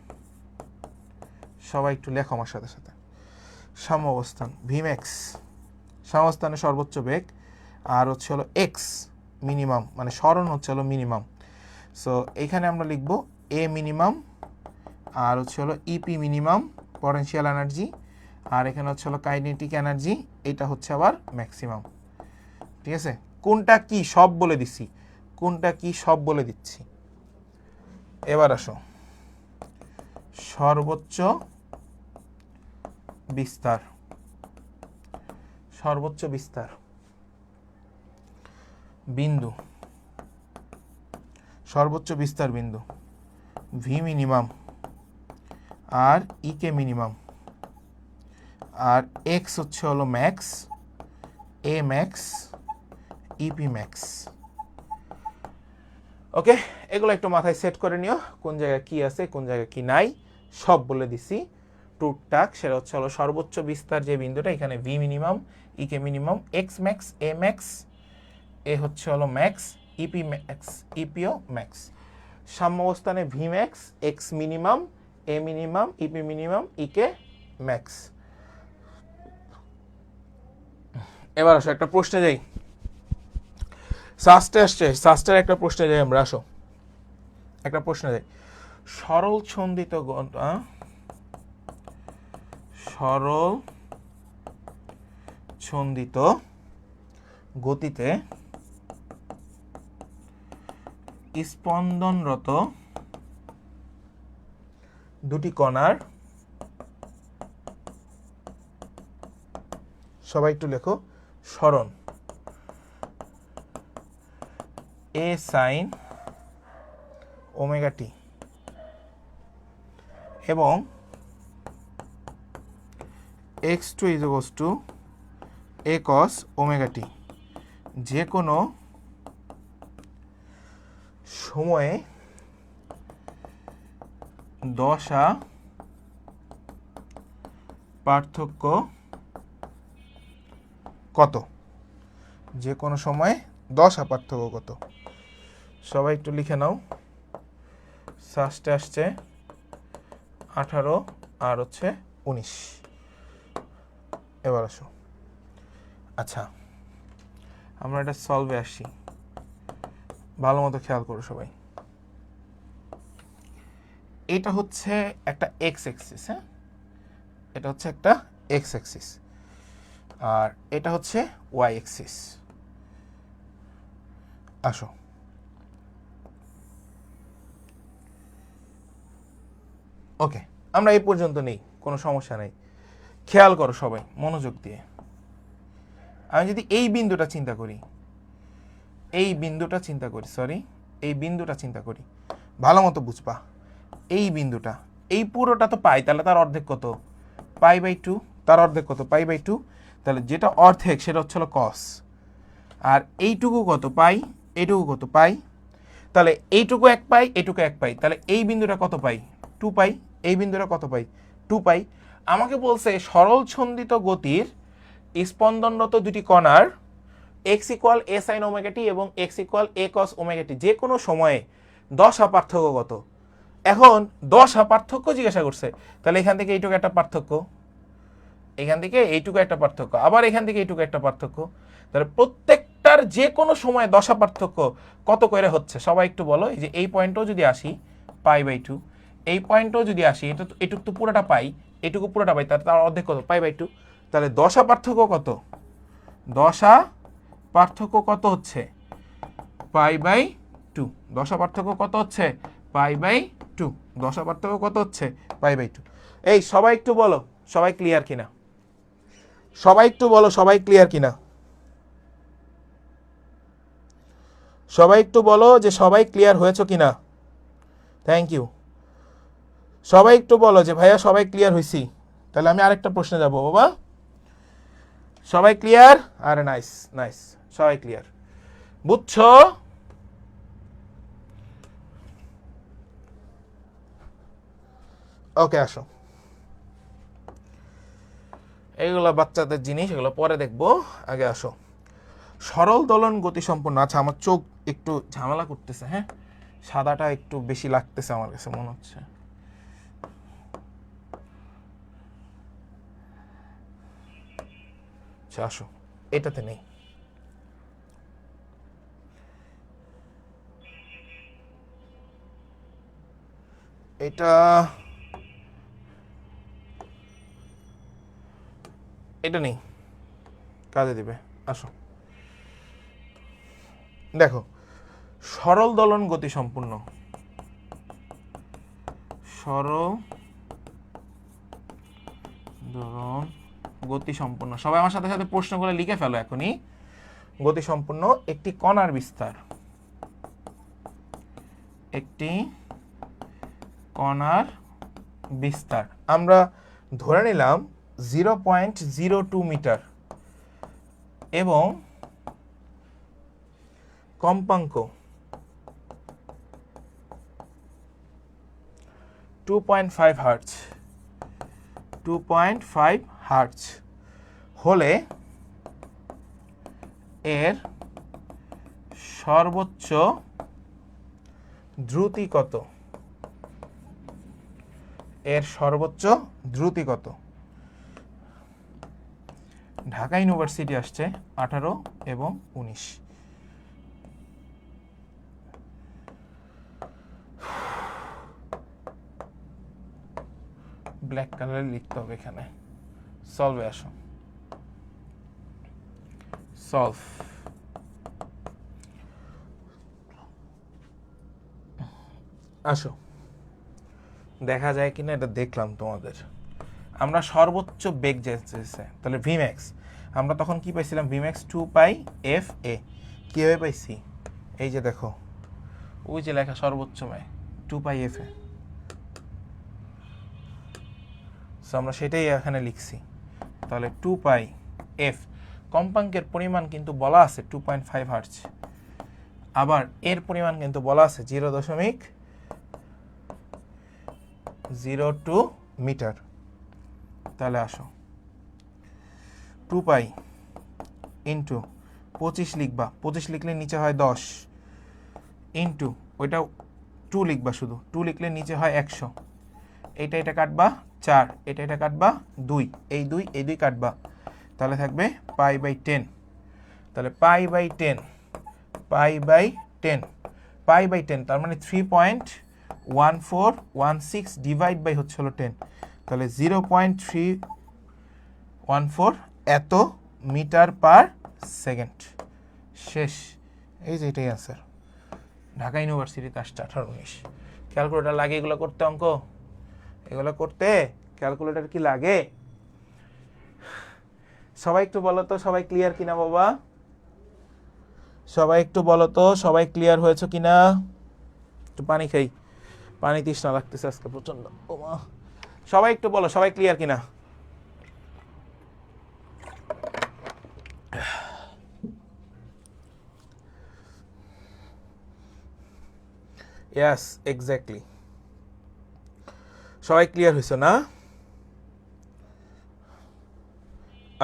সবাই একটু লেখো আমার সাথে সাথে। সাম্যাবস্থান ভিম্যাক্স, সাম্যাবস্থানের সর্বোচ্চ বেগ, আর হচ্ছে হলো এক্স মিনিমাম, মানে সরণ হচ্ছে হলো মিনিমাম। সো এখানে আমরা লিখব এ মিনিমাম, আর হচ্ছে হলো ইপি মিনিমাম পটেনশিয়াল এনার্জি, আর এখানে হচ্ছে হলো কাইনেটিক এনার্জি, এটা হচ্ছে আবার ম্যাক্সিমাম। ঠিক আছে, কোনটা কি সব বলে দিচ্ছি, কোনটা কি সব বলে দিচ্ছি। এবার আসো সর্বোচ্চ বিস্তার, সর্বোচ্চ বিস্তার বিন্দু, সর্বোচ্চ বিস্তার বিন্দু ভি মিনিমাম আর ইকে মিনিমাম, আর এক্স হচ্ছে হলো max, a max, EP max. ওকে, এগুলো একটু মাথায় সেট করে নিও, কোন জায়গায় কি আছে কোন জায়গায় কি নাই সব বলে দিছি টুকটাক। সেটা হচ্ছে হলো সর্বোচ্চ বিস্তার যে বিন্দুটা, এখানে v minimum, EK minimum, x max, a max, a হচ্ছে হলো ম্যাক্স, ইপি ম্যাক্স, ইপিও ম্যাক্স। সাম্যাবস্থানে v max, x minimum, a minimum, EP minimum, EK max. এবার আসো একটা প্রশ্নে যাই, সাস্টে আসছে, সাস্টের একটা প্রশ্নে যাই আমরা। আসো একটা প্রশ্নে যাই। সরল ছন্দিত সরল ছন্দিত গতিতে স্পন্দনরত দুটি কণার, সবাই একটু লেখো, সরণ এ সাইন ওমেগা টি এবং x2 = a cos omega t যে কোনো সময়ে দশা পার্থক্য কত, যে কোনো সময়ে দশা পার্থক্য কত। সবাই একটু লিখে নাও। সাস্টে আসছে 18 আর হচ্ছে 19। এবার আসো, আচ্ছা আমরা এটা সলভে আসি, ভালো মতো খেয়াল করো সবাই। এটা হচ্ছে একটা এক্স অ্যাক্সিস, হ্যাঁ এটা হচ্ছে একটা এক্স অ্যাক্সিস, আর এটা হচ্ছে ওয়াই অ্যাক্সিস। আসো ওকে, আমরা এই পর্যন্ত নেই, কোনো সমস্যা নেই। খেয়াল করো সবাই মনোযোগ দিয়ে। আমি যদি এই বিন্দুটা চিন্তা করি, এই বিন্দুটা চিন্তা করি, সরি এই বিন্দুটা চিন্তা করি, ভালো মতো বুঝবা। এই বিন্দুটা, এই পুরোটা তো পাই, তাহলে তার অর্ধেক কত, π/2, তার অর্ধেক কত, π/2, তাহলে যেটা অর্ধেক সেটা হচ্ছে কস, আর এইটুকু কত পাই, এইটুকু কত পাই, তাহলে এইটুকু 1 পাই, এইটুকু 1 পাই, তাহলে এই বিন্দুটা কত পাই, 2 পাই, এই বিন্দুটা কত পাই, 2 পাই। আমাকে বলছে সরল ছন্দিত গতির স্পন্দনরত দুটি কণার x = a sin omega t এবং x = a cos omega t যে কোনো সময়ে দশা পার্থক্য কত। এখন দশা পার্থক্য জিজ্ঞাসা করছে, তাহলে এখান থেকে এইটুকু একটা পার্থক্য, এখান থেকে এইটুকু একটা পার্থক্য, আবার এখান থেকে এইটুকু একটা পার্থক্য, তাহলে প্রত্যেকটার যে কোনো সময় দশা পার্থক্য কত করে হচ্ছে। সবাই একটু বলো, এই যে এই পয়েন্টও যদি আসি π/2, এই পয়েন্টও যদি আসি, এটা তো এটুকু তো পুরোটা পাই, এটুকু পুরোটা পাই, তার অর্ধেক কত, π/2, তাহলে দশা পার্থক্য কত, দশা পার্থক্য কত হচ্ছে π/2, দশা পার্থক্য কত হচ্ছে π/2, দশা পার্থক্য কত হচ্ছে π/2। এই সবাই একটু বলো, সবাই ক্লিয়ার কিনা, সবাই একটু বলো, সবাই ক্লিয়ার কিনা, সবাই একটু বলো যে সবাই ক্লিয়ার হয়েছে কিনা। Thank you. সবাই একটু বলো যে ভাইয়া সবাই ক্লিয়ার হইছি, তাহলে আমি আরেকটা প্রশ্নে যাব বাবা। সবাই ক্লিয়ার? আরে নাইস নাইস, সবাই ক্লিয়ার, বুঝছো? ওকে আসো, এইগুলো বাচ্চাদের জিনিস, এগুলো পরে দেখবো, আগে আসো। সরল দোলন গতি সম্পন্ন। আচ্ছা আমার চোখ একটু ঝামেলা করতেছে, হ্যাঁ সাদাটা একটু বেশি লাগতেছে আমার কাছে মনে হচ্ছে। আচ্ছা আসো, এটাতে নেই। এটা এটা নেই, কাজে দিবে, আসো। দেখো, সরল দোলন গতি সম্পূর্ণ, সরল দোলন গতি সম্পূর্ণ। সবাই আমার সাথে সাথে প্রশ্নগুলো লিখে ফেলো এখনই। গতি সম্পূর্ণ একটি কণার বিস্তার, একটি কণার বিস্তার আমরা ধরে নিলাম 0.02 মিটার এবং কম্পাঙ্ক 2.5 হার্টজ, 2.5 হার্টজ হলে এর সর্বোচ্চ দ্রুতি কত? এর সর্বোচ্চ দ্রুতি কত? ঢাকা ইউনিভার্সিটি আসছে 18 এবং 19। ব্ল্যাক কালারে লিখতে হবে এখানে। সলভে আসো, সলভ। আসো, দেখা যায় কিনা এটা দেখলাম তোমাদের। আমরা সর্বোচ্চ বেগ যেতেছে, তাহলে ভিম্যাক্স আমরা তখন কি পাইছিলাম? Vmax 2πfa। কীভাবে পাইছি? এই যে দেখো, ওই যে লেখা সর্বোচ্চ ম্যাগ 2πfa, সো আমরা সেটাই এখানে লিখছি। তাহলে 2πf, কম্পাঙ্কের পরিমাণ কিন্তু বলা আছে 2.5 হার্টজ, আবার এর পরিমাণ কিন্তু বলা আছে 0.02 মিটার। তাহলে আসো, 2π ইন্টু 25 লিখবা, 25 লিখলে নিচে হয় 10, ইন্টু ওইটা 2 লিখবা, শুধু 2 লিখলে নিচে হয় 100। এটা কাটবা 4, এটা কাটবা 2, এই 2 এই 2 কাটবা, তাহলে থাকবে π/10। তাহলে π/10, π/10, π/10 তার মানে 3.1416 ডিভাইড বাই হচ্ছে হলো 10, তাহলে 0.314 এত মিটার পার সেকেন্ড। শেষ, এই যে এটাই আনসার। ঢাকা ইউনিভার্সিটিতে আসছে 18-19। ক্যালকুলেটার লাগে এগুলো করতে? অঙ্ক এগুলো করতে ক্যালকুলেটর কি লাগে? সবাই একটু বলো তো, সবাই ক্লিয়ার কিনা বাবা? সবাই একটু বলো তো, সবাই ক্লিয়ার হয়েছে কিনা? একটু পানি খাই, পানি তৃষ্ণা লাগতেছে আজকে প্রচন্ড। ওমা, সবাই একটু বলো সবাই ক্লিয়ার কিনা? ইয়াস এক্স্যাক্টলি, সবাই ক্লিয়ার হয়েছে না?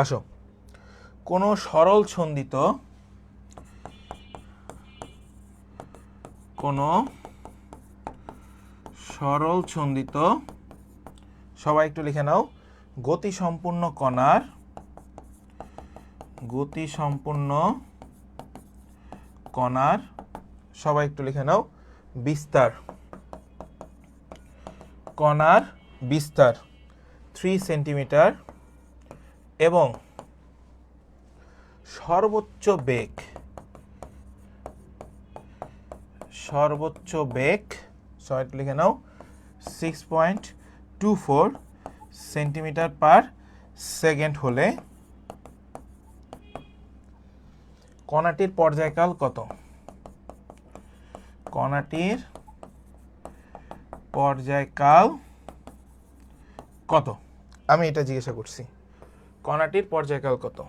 আসো, কোনো সরল ছন্দিত, কোনো সরল ছন্দিত, সবাই একটু লিখে নাও, গতি সম্পূর্ণ কণার, গতি সম্পূর্ণ কণার, সবাই একটু লিখে নাও, বিস্তার, কণার বিস্তার 3 সেন্টিমিটার এবং সর্বোচ্চ বেগ, সর্বোচ্চ বেগ সবাই একটু লিখে নাও 6.24 সেন্টিমিটার পার সেকেন্ড হলে কণাটির পর্যায়কাল কত? কণাটির পর্যায়কাল কত, আমি এটা জিজ্ঞাসা করছি, কণাটির পর্যায়কাল কত।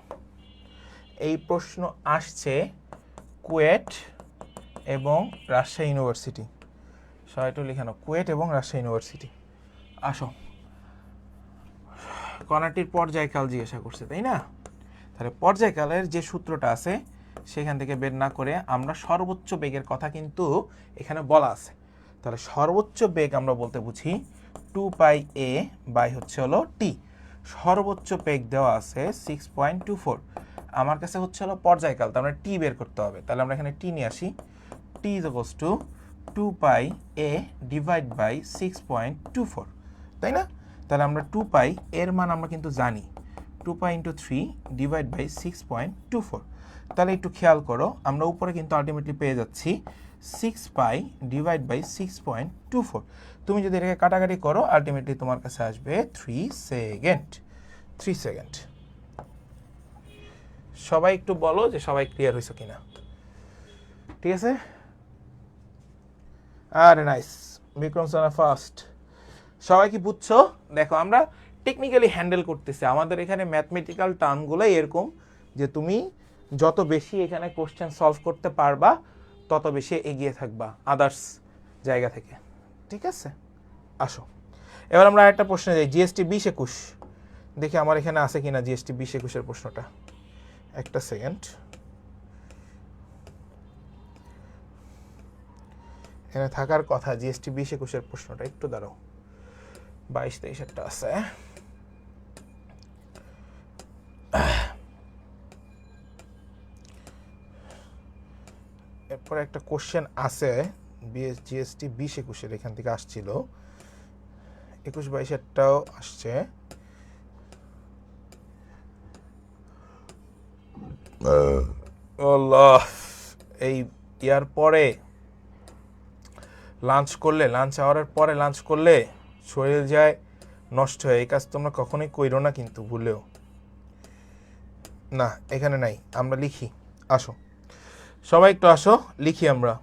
এই প্রশ্ন আসছে কুয়েট এবং রাজশাহী ইউনিভার্সিটি। সবাই একটু লিখানো, কুয়েট এবং রাজশাহী ইউনিভার্সিটি। আসো, কণাটির পর্যায়কাল জিজ্ঞাসা করছে, তাই না? তাহলে পর্যায়কালের যে সূত্রটা আছে সেখান থেকে বের না করে আমরা সর্বোচ্চ বেগের কথা কিন্তু এখানে বলা আছে। তাহলে সর্বোচ্চ বেগ আমরা বলতে বুঝি 2πa বাই হচ্ছে হলো টি। সর্বোচ্চ বেগ দেওয়া আছে 6.24। আমার কাছে হচ্ছে হলো পর্যায়কাল, তার মানে টি বের করতে হবে। তাহলে আমরা এখানে টি নিয়ে আসি। T is equals to 2πa divide by 6.24, তাই না? তাহলে আমরা 2π এর মান আমরা কিন্তু জানি, 2π ইন্টু 3 ডিভাইড বাই 6.24। তাহলে একটু খেয়াল করো, আমরা উপরে কিন্তু আলটিমেটলি পেয়ে যাচ্ছি 6π ডিভাইড বাই 6.24। তুমি যদি এটাকে কাটাকাটি করো আলটিমেটলি তোমার কাছে আসবে 3 সেকেন্ড। 3 সেকেন্ড। সবাই একটু বলো যে সবাই ক্লিয়ার হয়েছে কিনা, ঠিক আছে? আরে নাইস, বিক্রম সানা ফার্স্ট। সবাই কি বুঝছো? দেখো আমরা টেকনিক্যালি হ্যান্ডেল করতেছি, আমাদের এখানে ম্যাথমেটিক্যাল টার্মগুলোই এরকম যে তুমি যত বেশি এখানে কোশ্চেন সলভ করতে পারবা তত বেশি এগিয়ে থাকবা আদার্স জায়গা থেকে, ঠিক আছে? আসো এবার আমরা একটা প্রশ্নে যাই, জিএসটি 20-21। দেখি আমার এখানে আছে কিনা জিএসটি 20-21-এর প্রশ্নটা। একটা সেকেন্ড, এখানে থাকার কথা জিএসটি 20-21-এর প্রশ্নটা, একটু দাঁড়াও। 22-23-এরটা আছে। এরপরে একটা কোশ্চেন আছে জিএসটি 20-21-এর, এখান থেকে আসছিল। 21-22-এরটাও আসছে। আল্লাহ, এই ইয়ার পরে লাঞ্চ করলে, লাঞ্চ আওয়ারের পরে লাঞ্চ করলে শরীর যায় নষ্ট হয়। এই কাজ তোমরা কখনোই কইরো না কিন্তু ভুলেও না। এখানে নাই, আমরা লিখি। আসো সবাই একটু আসো, লিখি আমরা।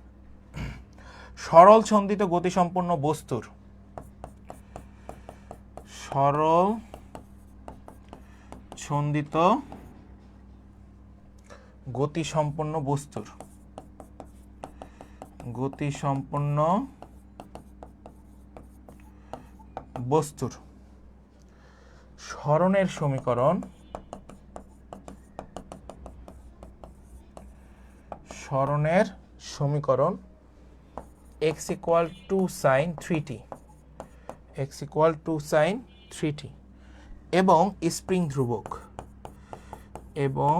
সরল ছন্দিত গতিসম্পন্ন বস্তুর, সরল ছন্দিত গতিসম্পন্ন বস্তুর, গতিসম্পন্ন বস্তুর সরণের সমীকরণ, সরণের সমীকরণ x equal to sine 3t, x equal to sine 3t এবং স্প্রিং ধ্রুবক, এবং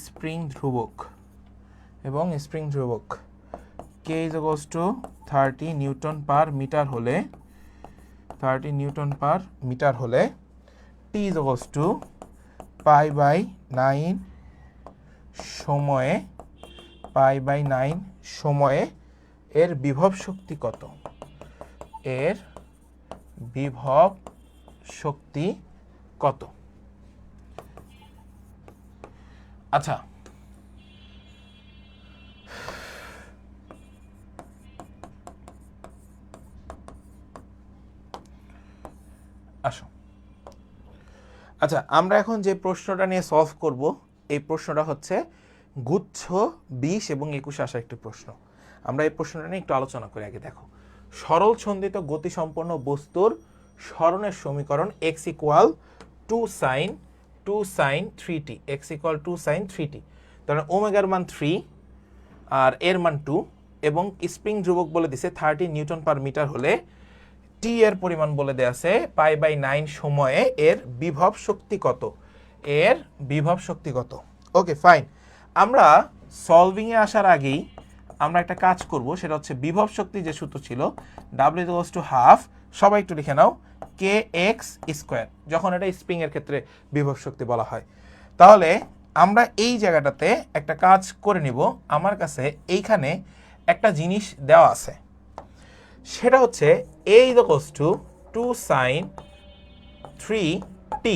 স্প্রিং ধ্রুবক, এবং স্প্রিং ধ্রুবক k is equals to 30 newton per metre হলে, 30 নিউটন পার মিটার হলে t is equals to π/9 সময়ে, π/9 সময়ে এর বিভব শক্তি কত? এর বিভব শক্তি কত? আচ্ছা আসো, আচ্ছা আমরা এখন যে প্রশ্নটা নিয়ে সলভ করব এই প্রশ্নটা হচ্ছে গুচ্ছ 20 এবং 21 আসা একটি প্রশ্ন। আমরা এই প্রশ্নটা নিয়ে একটু আলোচনা করি আগে। দেখো, সরল ছন্দিত গতিসম্পন্ন বস্তুর সরণের সমীকরণ x equal 2 sin 3t, x equal 2 sin 3t। তাহলে ওমেগার মান 3 আর এর মান 2 এবং স্প্রিং ধ্রুবক বলে দিছে 30 নিউটন পার মিটার হলে t এর পরিমাণ বলে দেয়া আছে π/9 সময়ে এর বিভব শক্তি কত? এর বিভব শক্তি কত? Okay fine. আমরা সলভিং এ আসার আগেই আমরা একটা কাজ করব, সেটা হচ্ছে বিভব শক্তি যে সূত্র ছিল w = ½ সবাই একটু লিখে নাও kx স্কয়ার, যখন এটা স্প্রিং এর ক্ষেত্রে বিভব শক্তি বলা হয়। তাহলে আমরা এই জায়গাটাতে একটা কাজ করে নিব। আমার কাছে এইখানে একটা জিনিস দেওয়া আছে, সেটা হচ্ছে a = 2 sin 3t।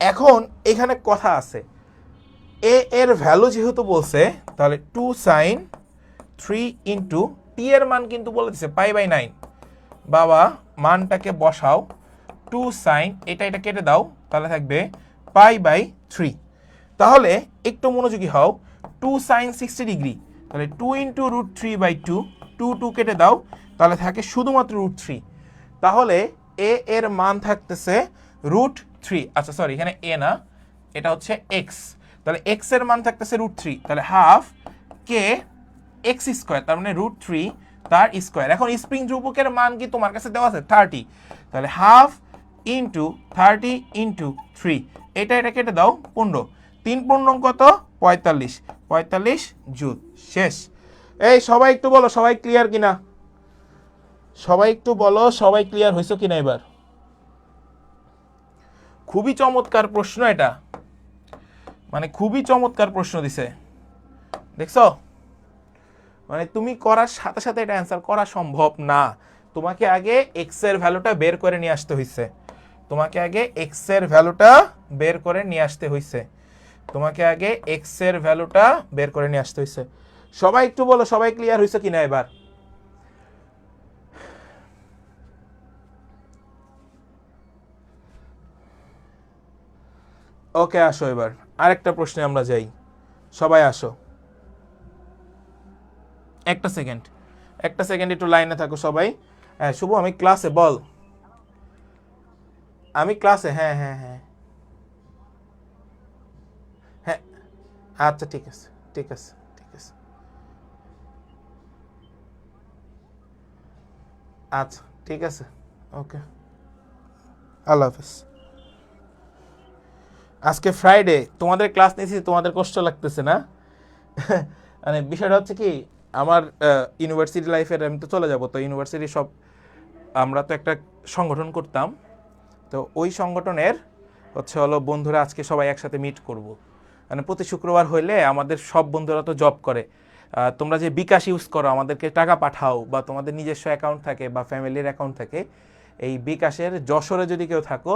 এখন এখানে কথা আছে, a এর ভ্যালু যেহেতু বলছে তাহলে 2 sin 3 ইন্টু t এর মান কিন্তু বলে দিচ্ছে π/9 বাবা, মানটাকে বসাও 2 sin, এটা কেটে দাও, তাহলে থাকবে π/3। তাহলে একটু মনোযোগী হও, 2 sin 60 ডিগ্রি, তাহলে 2 × √3/2, 2 কেটে দাও, তাহলে থাকে শুধুমাত্র √3। তাহলে এ এর মান থাকতেছে √3, আচ্ছা সরি এখানে এ না, এটা হচ্ছে এক্স, তাহলে এক্স এর মান থাকতেছে √3, তাহলে হাফ কে এক্স স্কোয়ার, তার মানে √3 তার স্কোয়ার। এখন স্প্রিং ধ্রুবকের মান কি তোমার কাছে দেওয়া আছে 30, তাহলে হাফ ইন্টু 30 ইন্টু 3, এটা কেটে দাও 15, 3 15 কত 45, 45 জুল। শেষ। এই সবাই একটু বলো সবাই ক্লিয়ার কিনা, সবাই একটু বলো সবাই ক্লিয়ার হয়েছে কিনা এবার। খুবই চমৎকার প্রশ্ন এটা, মানে খুবই চমৎকার প্রশ্ন দিছে, দেখছো? মানে তুমি করার সাথে সাথে এটা অ্যান্সার করা সম্ভব না, তোমাকে আগে এক্স এর ভ্যালুটা বের করে নিয়ে আসতে হইছে, তোমাকে আগে এক্স এর ভ্যালুটা বের করে নিয়ে আসতে হইছে, তোমাকে আগে এক্স এর ভ্যালুটা বের করে নিয়ে আসতে হইছে। সবাই একটু বলো সবাই ক্লিয়ার হইছে কিনা এবার। ওকে আসো এবার আরেকটা প্রশ্নে আমরা যাই, সবাই আসো। একটা সেকেন্ড একটু লাইনে থাকো সবাই। হ্যাঁ শুভ আমি ক্লাসে, বল। আমি ক্লাসে, হ্যাঁ হ্যাঁ হ্যাঁ হ্যাঁ, আচ্ছা ঠিক আছে ঠিক আছে ঠিক আছে, আচ্ছা ঠিক আছে, ওকে, আল্লাহ হাফেজ। আজকে ফ্রাইডে, তোমাদের ক্লাস নিয়েছি, তোমাদের কষ্ট লাগতেছে না? মানে বিষয়টা হচ্ছে কি, আমার ইউনিভার্সিটি লাইফের, আমি তো চলে যাব, তো ইউনিভার্সিটি সব আমরা তো একটা সংগঠন করতাম, তো ওই সংগঠনের হচ্ছে হলো বন্ধুরা আজকে সবাই একসাথে মিট করব। মানে প্রতি শুক্রবার হইলে আমাদের সব বন্ধুরা তো জব করে, তোমরা যে বিকাশ ইউজ করো, আমাদেরকে টাকা পাঠাও, বা তোমাদের নিজস্ব অ্যাকাউন্ট থাকে বা ফ্যামিলির অ্যাকাউন্ট থাকে, এই বিকাশের যশোরে যদি কেউ থাকো,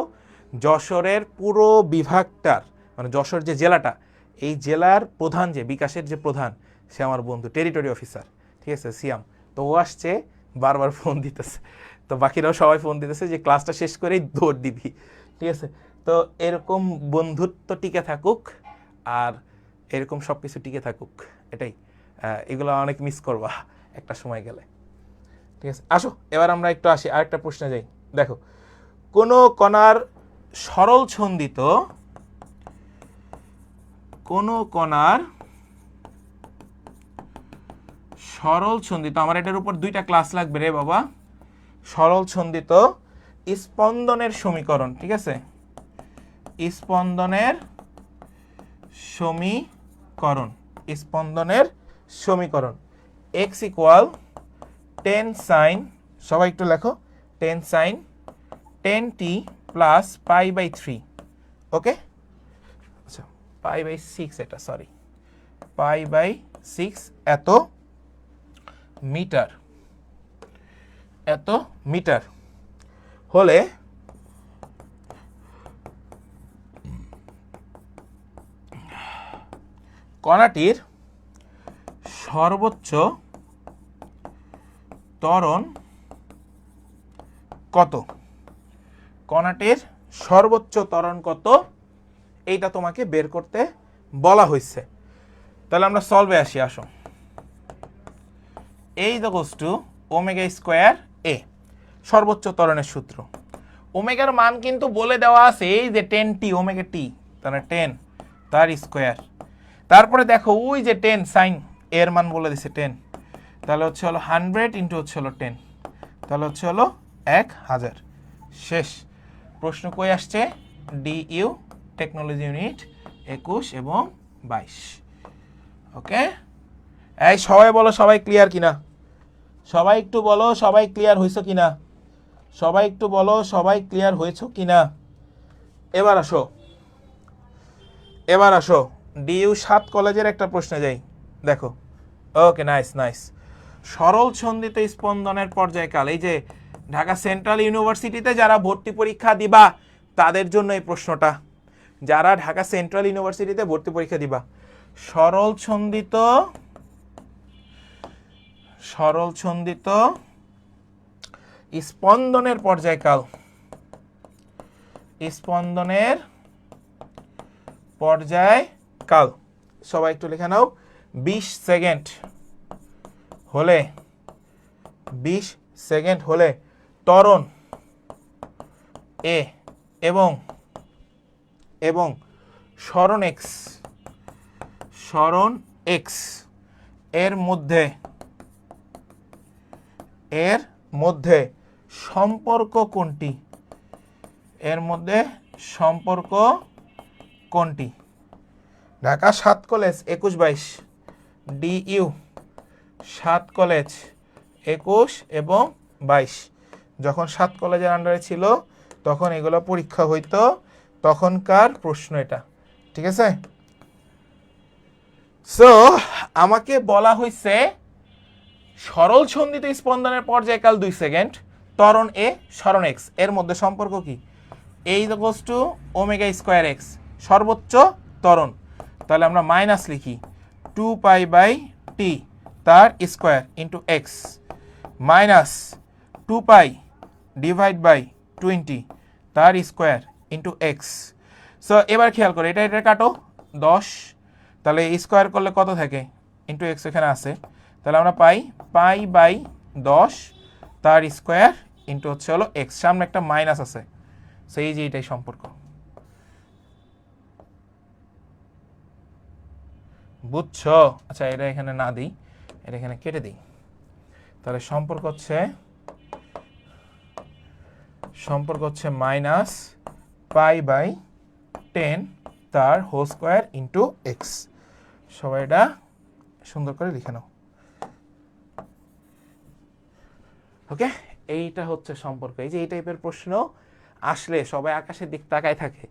যশোরের পুরো বিভাগটার, মানে যশোর যে জেলাটা, এই জেলার প্রধান, যে বিকাশের যে প্রধান, সে আমার বন্ধু, টেরিটরি অফিসার, ঠিক আছে, সিয়াম। তো ও আসছে, বারবার ফোন দিতেছে, তো বাকিরাও সবাই ফোন দিতেছে যে ক্লাসটা শেষ করেই দৌড় দিবি, ঠিক আছে। তো এরকম বন্ধুত্ব টিকে থাকুক, আর এরকম সব কিছু টিকে থাকুক, এটাই। এগুলো অনেক মিস করবা একটা সময় গেলে, ঠিক আছে। আসো এবার আমরা একটু আসি, আরেকটা প্রশ্নে যাই। দেখো, কোনো কণার সরল ছন্দিত, কোনো কণার সরল ছন্দিত, আমার এটার উপর 2টা ক্লাস লাগবে রে বাবা। সরল ছন্দিত স্পন্দনের সমীকরণ, ঠিক আছে, স্পন্দনের সমীকরণ, স্পন্দনের সমীকরণ, x = 10 sin, সবাই একটু লেখো, 10 sin 10t প্লাস π/3, ওকে, আচ্ছা π/6, এটা সরি π/6 এত মিটার, এত মিটার হলে কণাটির সর্বোচ্চ ত্বরণ কত, কণাটির সর্বোচ্চ ত্বরণ কত, এইটা তোমাকে বের করতে বলা হয়েছে। তাহলে আমরা সলভে আসি, আসো। H = ω²A, সর্বোচ্চ ত্বরণের সূত্র। ওমেগার মান কিন্তু বলে দেওয়া আছে, এই যে 10t ω/t, তাহলে 10 তার স্কোয়ার, তারপরে দেখো ওই যে 10 সাইন এর মান বলে দিছে 10, তাহলে হচ্ছে হলো 100 ইন্টু হচ্ছে হলো 10, তাহলে হচ্ছে হলো 1000। শেষ। প্রশ্ন কই আসছে? DU টেকনোলজি ইউনিট 21 এবং 22। ওকে, এই সবাই বলো সবাই ক্লিয়ার কিনা, সবাই একটু বলো সবাই ক্লিয়ার হয়েছে কিনা, সবাই একটু বলো সবাই ক্লিয়ার হয়েছে কিনা। এবার আসো, এবার আসো DU 7 কলেজের একটা প্রশ্নে যাই। দেখো, ওকে, নাইস নাইস। সরল ছন্দিত স্পন্দনের পর্যায়কাল, এই যে ঢাকা সেন্ট্রাল ইউনিভার্সিটিতে যারা ভর্তি পরীক্ষা দিবা তাদের জন্য এই প্রশ্নটা, যারা ঢাকা সেন্ট্রাল ইউনিভার্সিটিতে ভর্তি পরীক্ষা দিবা, সরল ছন্দিত, সরল ছন্দিত স্পন্দনের পর্যায়কাল, স্পন্দনের পর্যায়কাল সবাই একটু লিখে নাও। 20 সেকেন্ড হলে, 20 সেকেন্ড হলে ত্বরণ এ এবং সরণ এক্স, সরণ এক্স এর মধ্যে সম্পর্ক কোনটি? এর মধ্যে সম্পর্ক কোনটি? ঢাকা 7 কলেজ 21-22, ডিইউ 7 কলেজ 21 এবং 22। যখন 7 কলেজের আন্ডারে ছিল তখন এগুলো পরীক্ষা হইতো, তখনকার প্রশ্ন এটা, ঠিক আছে? সো আমাকে বলা হয়েছে সরল সন্ধিত স্পন্দনের পর্যায়কাল 2 সেকেন্ড, ত্বরণ এ সরণ এক্স এর মধ্যে সম্পর্ক কি? এই equals to omega square x, সর্বোচ্চ ত্বরণ। তাহলে আমরা মাইনাস লিখি 2 পাই বাই টি তার square into X minus 2 pi divide by 20 তার স্কয়ার ইন্টু এক্স। সো এবার খেয়াল করো, এটা কাটো 10, তাহলে স্কয়ার করলে কত থাকে? ইন্টু এক্স এখানে আছে, তাহলে আমরা পাই পাই বাই 10 তার স্কয়ার ইন্টু হচ্ছে হলো এক্স, সামনে একটা মাইনাস আছে, সেই যে এটাই সম্পর্ক। বুঝছো? আচ্ছা এটা এখানে না দিই, এটা এখানে কেটে দিই। তাহলে সম্পর্ক হচ্ছে মাইনাস পাই বাই 10 তার হোল স্কয়ার ইন্টু এক্স। সবাই এটা সুন্দর করে লিখে নাও। ওকে, এইটা হচ্ছে সম্পর্ক। এই যে এই টাইপের প্রশ্ন আসলে সবাই আকাশের দিক তাকায় থাকে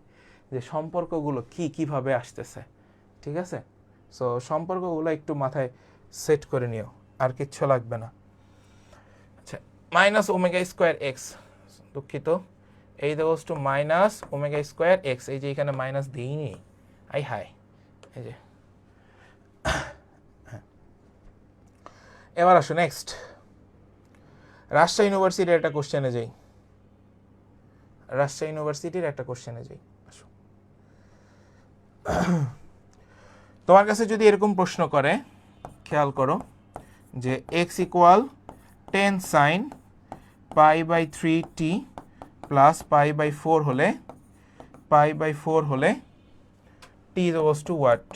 যে সম্পর্কগুলো কিভাবে আসতেছে, ঠিক আছে? সো সম্পর্কগুলো একটু মাথায় সেট করে নিও, আর কিচ্ছু লাগবে না। আচ্ছা, মাইনাস ওমেগা স্কোয়ার এক্স, দুঃখিত, এই দেওয়া to minus omega square x, এই যে এখানে মাইনাস দিইনি, হাই এই যে। এবার আসো নেক্সট, রাজশাহী ইউনিভার্সিটির একটা কোশ্চেনে যাই। রাজশাহী ইউনিভার্সিটির একটা কোশ্চেনে যাই, আসো। তোমার কাছে যদি এরকম প্রশ্ন করে, খেয়াল করো যে X equal 10 sine pi by 3t plus pi by 4 হলে t is equals to what?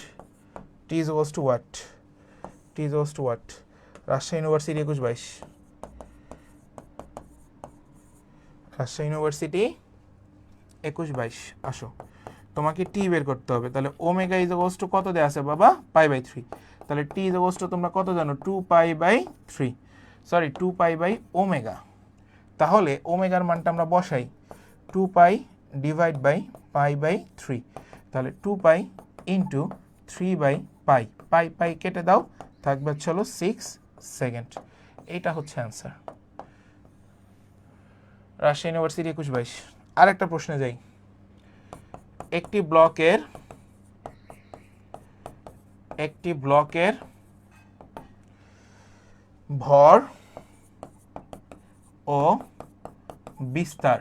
t is equals to what? t is equals to what? Rajshahi university 21-22, Rajshahi university 21-22, আসো। তোমাকে টি বের করতে হবে, তাহলে ওমেগা ইজ ইকুয়ালস টু কত দেয়া আছে বাবা? Pi by 3। তাহলে টি ইজ ইকুয়ালস টু তোমরা কত জানো? 2 pi by 3, sorry 2 pi by omega. তাহলে ওমেগার মানটা আমরা বসাই 2 pi divide by pi by 3, তাহলে 2 পাই ইন্টু 3 বাই পাই, পাই কেটে দাও, থাকবে চলো 6 সেকেন্ড। এইটা হচ্ছে অ্যান্সার। রাজশাহী ইউনিভার্সিটি 21-22। আরেকটা প্রশ্নে যাই। একটি ব্লকের ভর ও বিস্তার,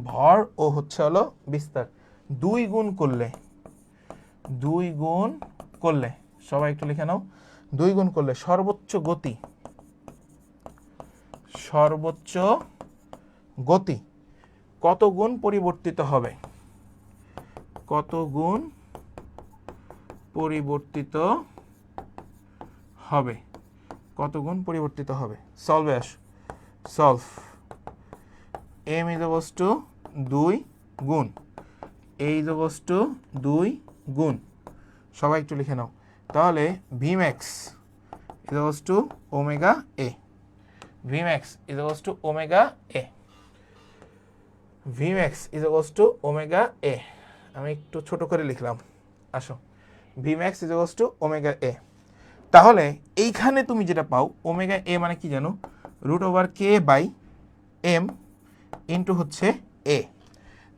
ভর ও হচ্ছে হলো বিস্তার 2 গুণ করলে, সবাই একটু লিখে নাও, 2 গুণ করলে সর্বোচ্চ গতি কত গুণ পরিবর্তিত হবে? কত গুণ পরিবর্তিত হবে? সলভে আসো, solve. m is equals to 2 গুণ, a is equals to 2 গুণ, সবাই একটু লিখে নাও। তাহলে Vmax is equals to omega a, Vmax is equals to omega a, Vmax is equals to omega a। আমি একটু ছোট করে লিখলাম, আসো। Vmax is equals to omega a। তাহলে এইখানে তুমি যেটা পাও, ওমেগা a মানে কি জানো? Root over k by m into হচ্ছে a।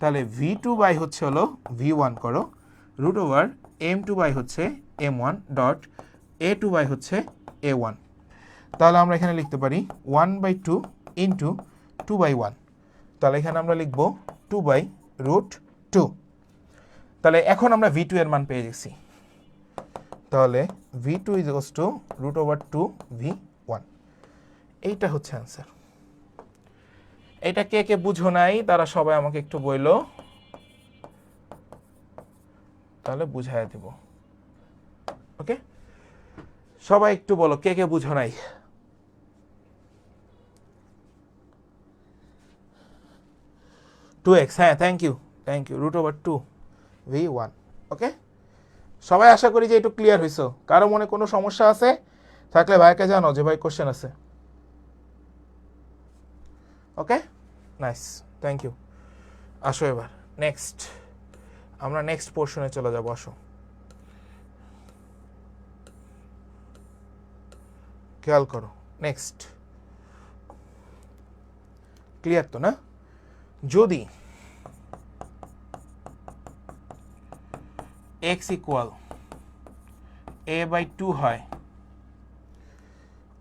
তাহলে v2 বাই হচ্ছে হলো v1 করো, রুট ওভার m2 বাই হচ্ছে m1 ডট a2 বাই হচ্ছে a1। তাহলে আমরা এখানে লিখতে পারি 1/2 ইন্টু 2/1, তাহলে এখানে আমরা লিখব 2/√2। তাহলে এখন আমরা v2 এর মান পেয়ে গেছি, তাহলে v2 = √2v1। এইটা হচ্ছে অ্যান্সার। এটা কে কে বুঝো নাই তারা সবাই আমাকে একটু বইলো, তাহলে বুঝাইয়া দিব। ওকে, সবাই একটু বলো কে কে বুঝো নাই। হ্যাঁ, থ্যাংক ইউ √2v1। ওকে, সবাই আশা করি যে একটু ক্লিয়ার হইছো। কারো মনে কোনো সমস্যা আছে থাকলে ভাইকে জানো যে ভাই কোশ্চেন আছে। ওকে, নাইস, থ্যাংক ইউ। আসো এবার নেক্সট, আমরা নেক্সট পোর্শনে চলে যাবো। আসো, খেয়াল করো, নেক্সট ক্লিয়ার তো না? যদি x = a/2 হয়,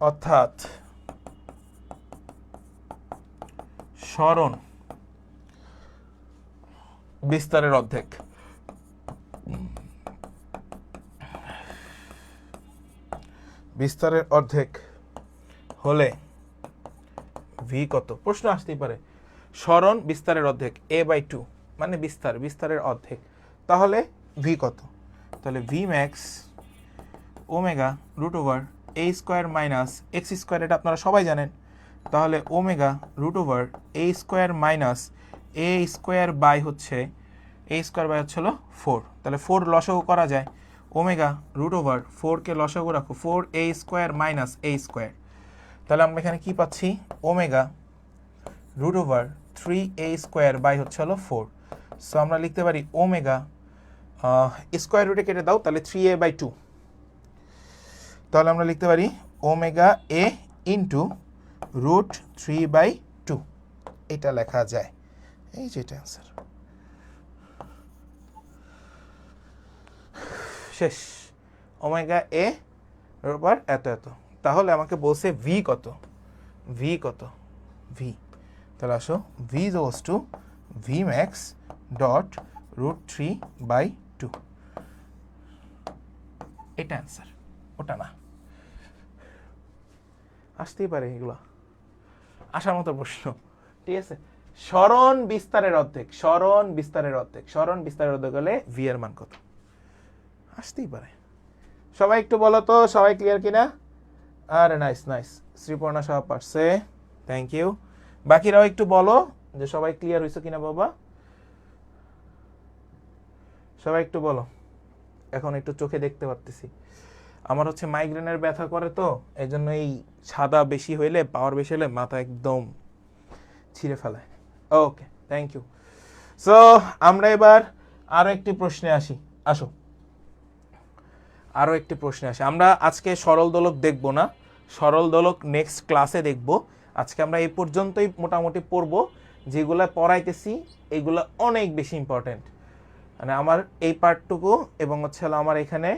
অর্থাৎ সরণ বিস্তারের অর্ধেক, বিস্তারের অর্ধেক হলে v কত? প্রশ্ন আসতেই পারে, সরণ বিস্তারের অর্ধেক a/2 মানে বিস্তারের অর্ধেক, তাহলে v কত? তাহলে vmax ওমেগা √a² - x², এটা আপনারা সবাই জানেন। তাহলে ওমেগা √a² - a² হচ্ছে হলো 4, তাহলে 4 লসাগু করা যায়। ওমেগা √4 কে লসাগু রাখো, 4a² - a²। তাহলে আমরা এখানে কি পাচ্ছি? ওমেগা √3a² হচ্ছে হলো 4। সো আমরা লিখতে পারি ওমেগা স্কোয়ার রুটে কেটে দাও, তাহলে 3a/2। তাহলে আমরা লিখতে পারি ওমেগা a ইন্টু √3/2, এটা লেখা যায়। এই যেটা অ্যান্সার, শেষ। ওমেগা a এর উপর এত এত, তাহলে আমাকে বলছে v কত? v কত? v, তাহলে আসো v = vmax √3/2, এটা অ্যান্সার, ওটা না। আসতেই পারে এগুলো, আসার মতো প্রশ্ন, ঠিক আছে। সরণ বিস্তারের অর্ধেক হলে v এর মান কত? আসতেই পারে। সবাই একটু বলো তো, সবাই ক্লিয়ার কিনা? আরে নাইস, শ্রীপর্ণা সব পারছে, থ্যাংক ইউ। বাকিরাও একটু বলো যে সবাই ক্লিয়ার হয়েছে কিনা বাবা, সবাই একটু বলো। এখন একটু চোখে দেখতে পারতেছি, আমার হচ্ছে মাইগ্রেনের ব্যথা করে, তো এই জন্য এই সাদা বেশি হইলে, পাওয়ার বেশি হলে মাথা একদম ছিঁড়ে ফেলায়। ওকে, থ্যাংক ইউ। সো আমরা এবার আরো একটি প্রশ্নে আসি। আসো, আরো একটি প্রশ্নে আসি। আমরা আজকে সরল দোলক দেখব না, সরল দোলক নেক্সট ক্লাসে দেখব। আজকে আমরা এই পর্যন্তই মোটামুটি পড়বো। যেগুলা পড়াইতেছি এগুলো অনেক বেশি ইম্পর্টেন্ট, মানে আমার এই পার্টটুকু এবং হচ্ছে আমার এখানে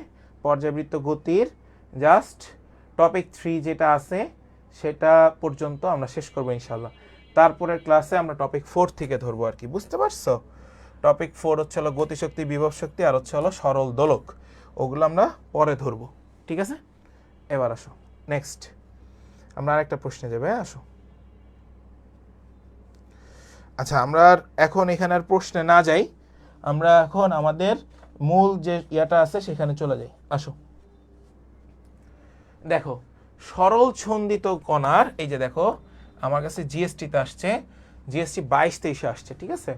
পর্যাবৃত্ত গতির জাস্ট টপিক 3 যেটা আছে সেটা পর্যন্ত আমরা শেষ করবো ইনশাল্লাহ। তারপরের ক্লাসে আমরা টপিক 4 থেকে ধরবো আর কি, বুঝতে পারছো? টপিক 4 হচ্ছে হলো গতিশক্তি, বিভব শক্তি, আর হচ্ছে হলো সরল দোলক, ওগুলো আমরা পরে ধরবো, ঠিক আছে? এবার আসো নেক্সট, আমরা আরেকটা প্রশ্নে যাবে। আসো, আচ্ছা আমরা এখন এখানে আর প্রশ্নে না যাই, আমরা এখন আমাদের মূল যে ইয়াটা আছে সেখানে চলে যাই। আসো, দেখো সরল ছন্দিত কণার, এই যে দেখো আমার কাছে জিএসটিতে আসছে, জিএসটি 22-23 আসছে, ঠিক আছে?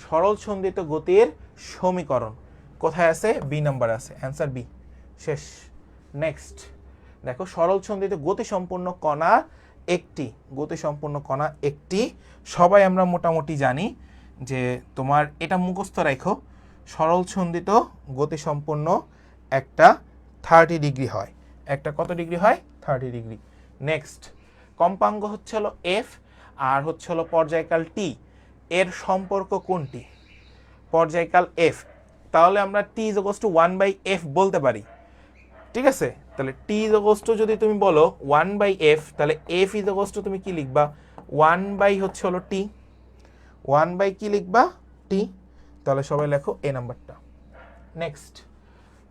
সরল ছন্দিত গতির সমীকরণ কোথায় আছে? বি নাম্বার আছে, অ্যান্সার বি, শেষ। নেক্সট দেখো সরল ছন্দিত গতিসম্পন্ন কণা একটি, সবাই আমরা মোটামুটি জানি যে তোমার এটা মুখস্থ রাখো, সরল ছন্দিত গতিসম্পন্ন একটা 30 ডিগ্রি হয়, একটা কত ডিগ্রি হয়? 30 ডিগ্রি। নেক্সট কম্পাঙ্ক হচ্ছে হলো এফ আর হচ্ছে হলো পর্যায়কাল টি, এর সম্পর্ক কোনটি? পর্যায়কাল এফ, তাহলে আমরা টি = 1/f বলতে পারি, ঠিক আছে? তাহলে টি = যদি তুমি বলো 1/f, তাহলে f = তুমি কি লিখবা? 1 বাই হচ্ছে হলো টি, 1 বাই কি লিখবা টি, তাহলে সবাই লেখো এ নাম্বারটা। নেক্সট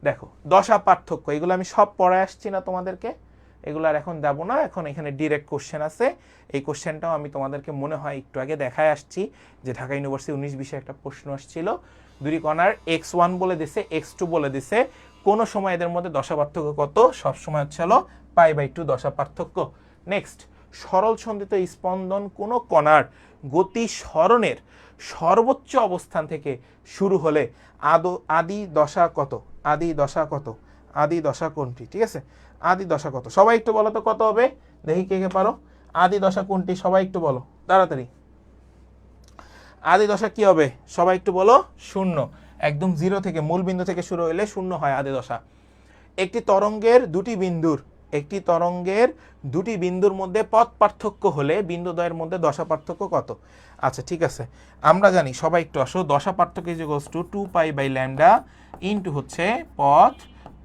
দেখো দশা পার্থক্য, এগুলো আমি সব পড়ায় আসছি না তোমাদেরকে, এগুলো আর এখন দেবো না, এখন এখানে ডিরেক্ট কোশ্চেন আছে। এই কোশ্চেনটাও আমি তোমাদেরকে মনে হয় একটু আগে দেখায় আসছি যে ঢাকা ইউনিভার্সিটি 19-20 একটা প্রশ্ন আসছিল, দুটি কণার x1 বলে দিছে x2 বলে দিছে, কোন সময় এদের মধ্যে দশা পার্থক্য কত, সব সময় হচ্ছে হলো π/2 দশা পার্থক্য। নেক্সট সরল সন্ধিত স্পন্দন কোন কণার গতি সরণের সর্বোচ্চ অবস্থান থেকে শুরু হলে আদি দশা কত, আদি দশা কত, আদি দশা কোনটি, ঠিক আছে, আদি দশা কত, সবাই একটু বলো তো কত হবে, দেখি কে কে পারো, আদি দশা কোনটি সবাই একটু বলো তাড়াতাড়ি, আদি দশা কি হবে সবাই একটু বলো, শূন্য, একদম জিরো থেকে মূল বিন্দু থেকে শুরু হলে শূন্য হয় আদি দশা। একটি তরঙ্গের দুটি বিন্দুর মধ্যে পথ পার্থক্য হলে বিন্দুদ্বয়ের মধ্যে দশা পার্থক্য কত। আচ্ছা ঠিক আছে, আমরা জানি সবাই একটু আসো, দশা পার্থক্য ইকুয়ালস টু 2π/λ ইনটু হচ্ছে পথ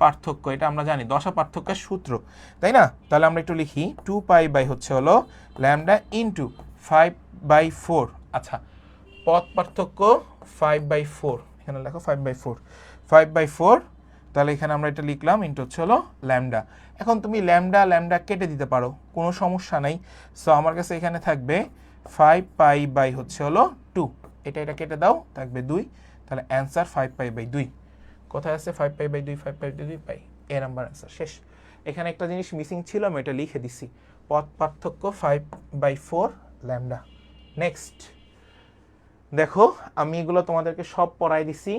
পার্থক্য, এটা আমরা জানি দশা পার্থক্যের সূত্র, তাই না? তাহলে আমরা একটু লিখি 2π হচ্ছে হলো λ ইনটু 5/4। আচ্ছা পথ পার্থক্য 5/4, এখানে লেখো 5/4, তাহলে এখানে আমরা এটা লিখলাম ইনটু হচ্ছে হলো ল্যামডা। এখন তুমি ল্যামডা কেটে দিতে পারো, কোনো সমস্যা নাই। সো আমার কাছে এখানে থাকবে 5π হচ্ছে হলো 2, এটা কেটে দাও, থাকবে 2, তাহলে অ্যান্সার 5π/2। কোথায় আছে 5π/2, 5π/2 পাই, এ নাম্বার অ্যান্সার শেষ। এখানে একটা জিনিস মিসিং ছিল, আমি এটা লিখে দিছি, পথ পার্থক্য 5/4 ল্যামডা। নেক্সট দেখো আমি এগুলো তোমাদেরকে সব পড়াই দিছি,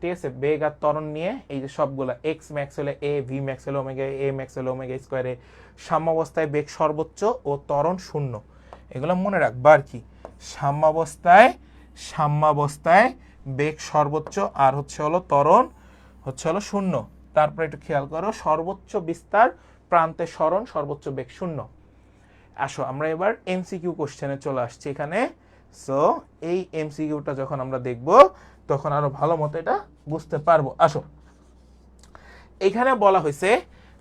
ঠিক আছে, বেগ আর ত্বরণ নিয়ে, এই যে সবগুলো এক্স ম্যাক্স হলে এ, ভি ম্যাক্স হলে ওমেগা, এ ম্যাক্স হলে ওমেগা স্কোয়ারে, সাম্যাবস্থায় বেগ সর্বোচ্চ ও ত্বরণ শূন্য, এগুলো মনে রাখবা আর কি, সাম্যাবস্থায় বেগ সর্বোচ্চ আর হচ্ছে হলো ত্বরণ হচ্ছে হলো শূন্য। তারপরে একটু খেয়াল করো, সর্বোচ্চ বিস্তার প্রান্তে সরণ, সর্বোচ্চ বেগ শূন্য। আসো আমরা এবার এমসিকিউ কোশ্চেনে চলে আসছি এখানে। সো এই এমসিকিউটা যখন আমরা দেখব তখন আরো ভালো মতো এটা বুঝতে পারবো। আসো এখানে বলা হয়েছে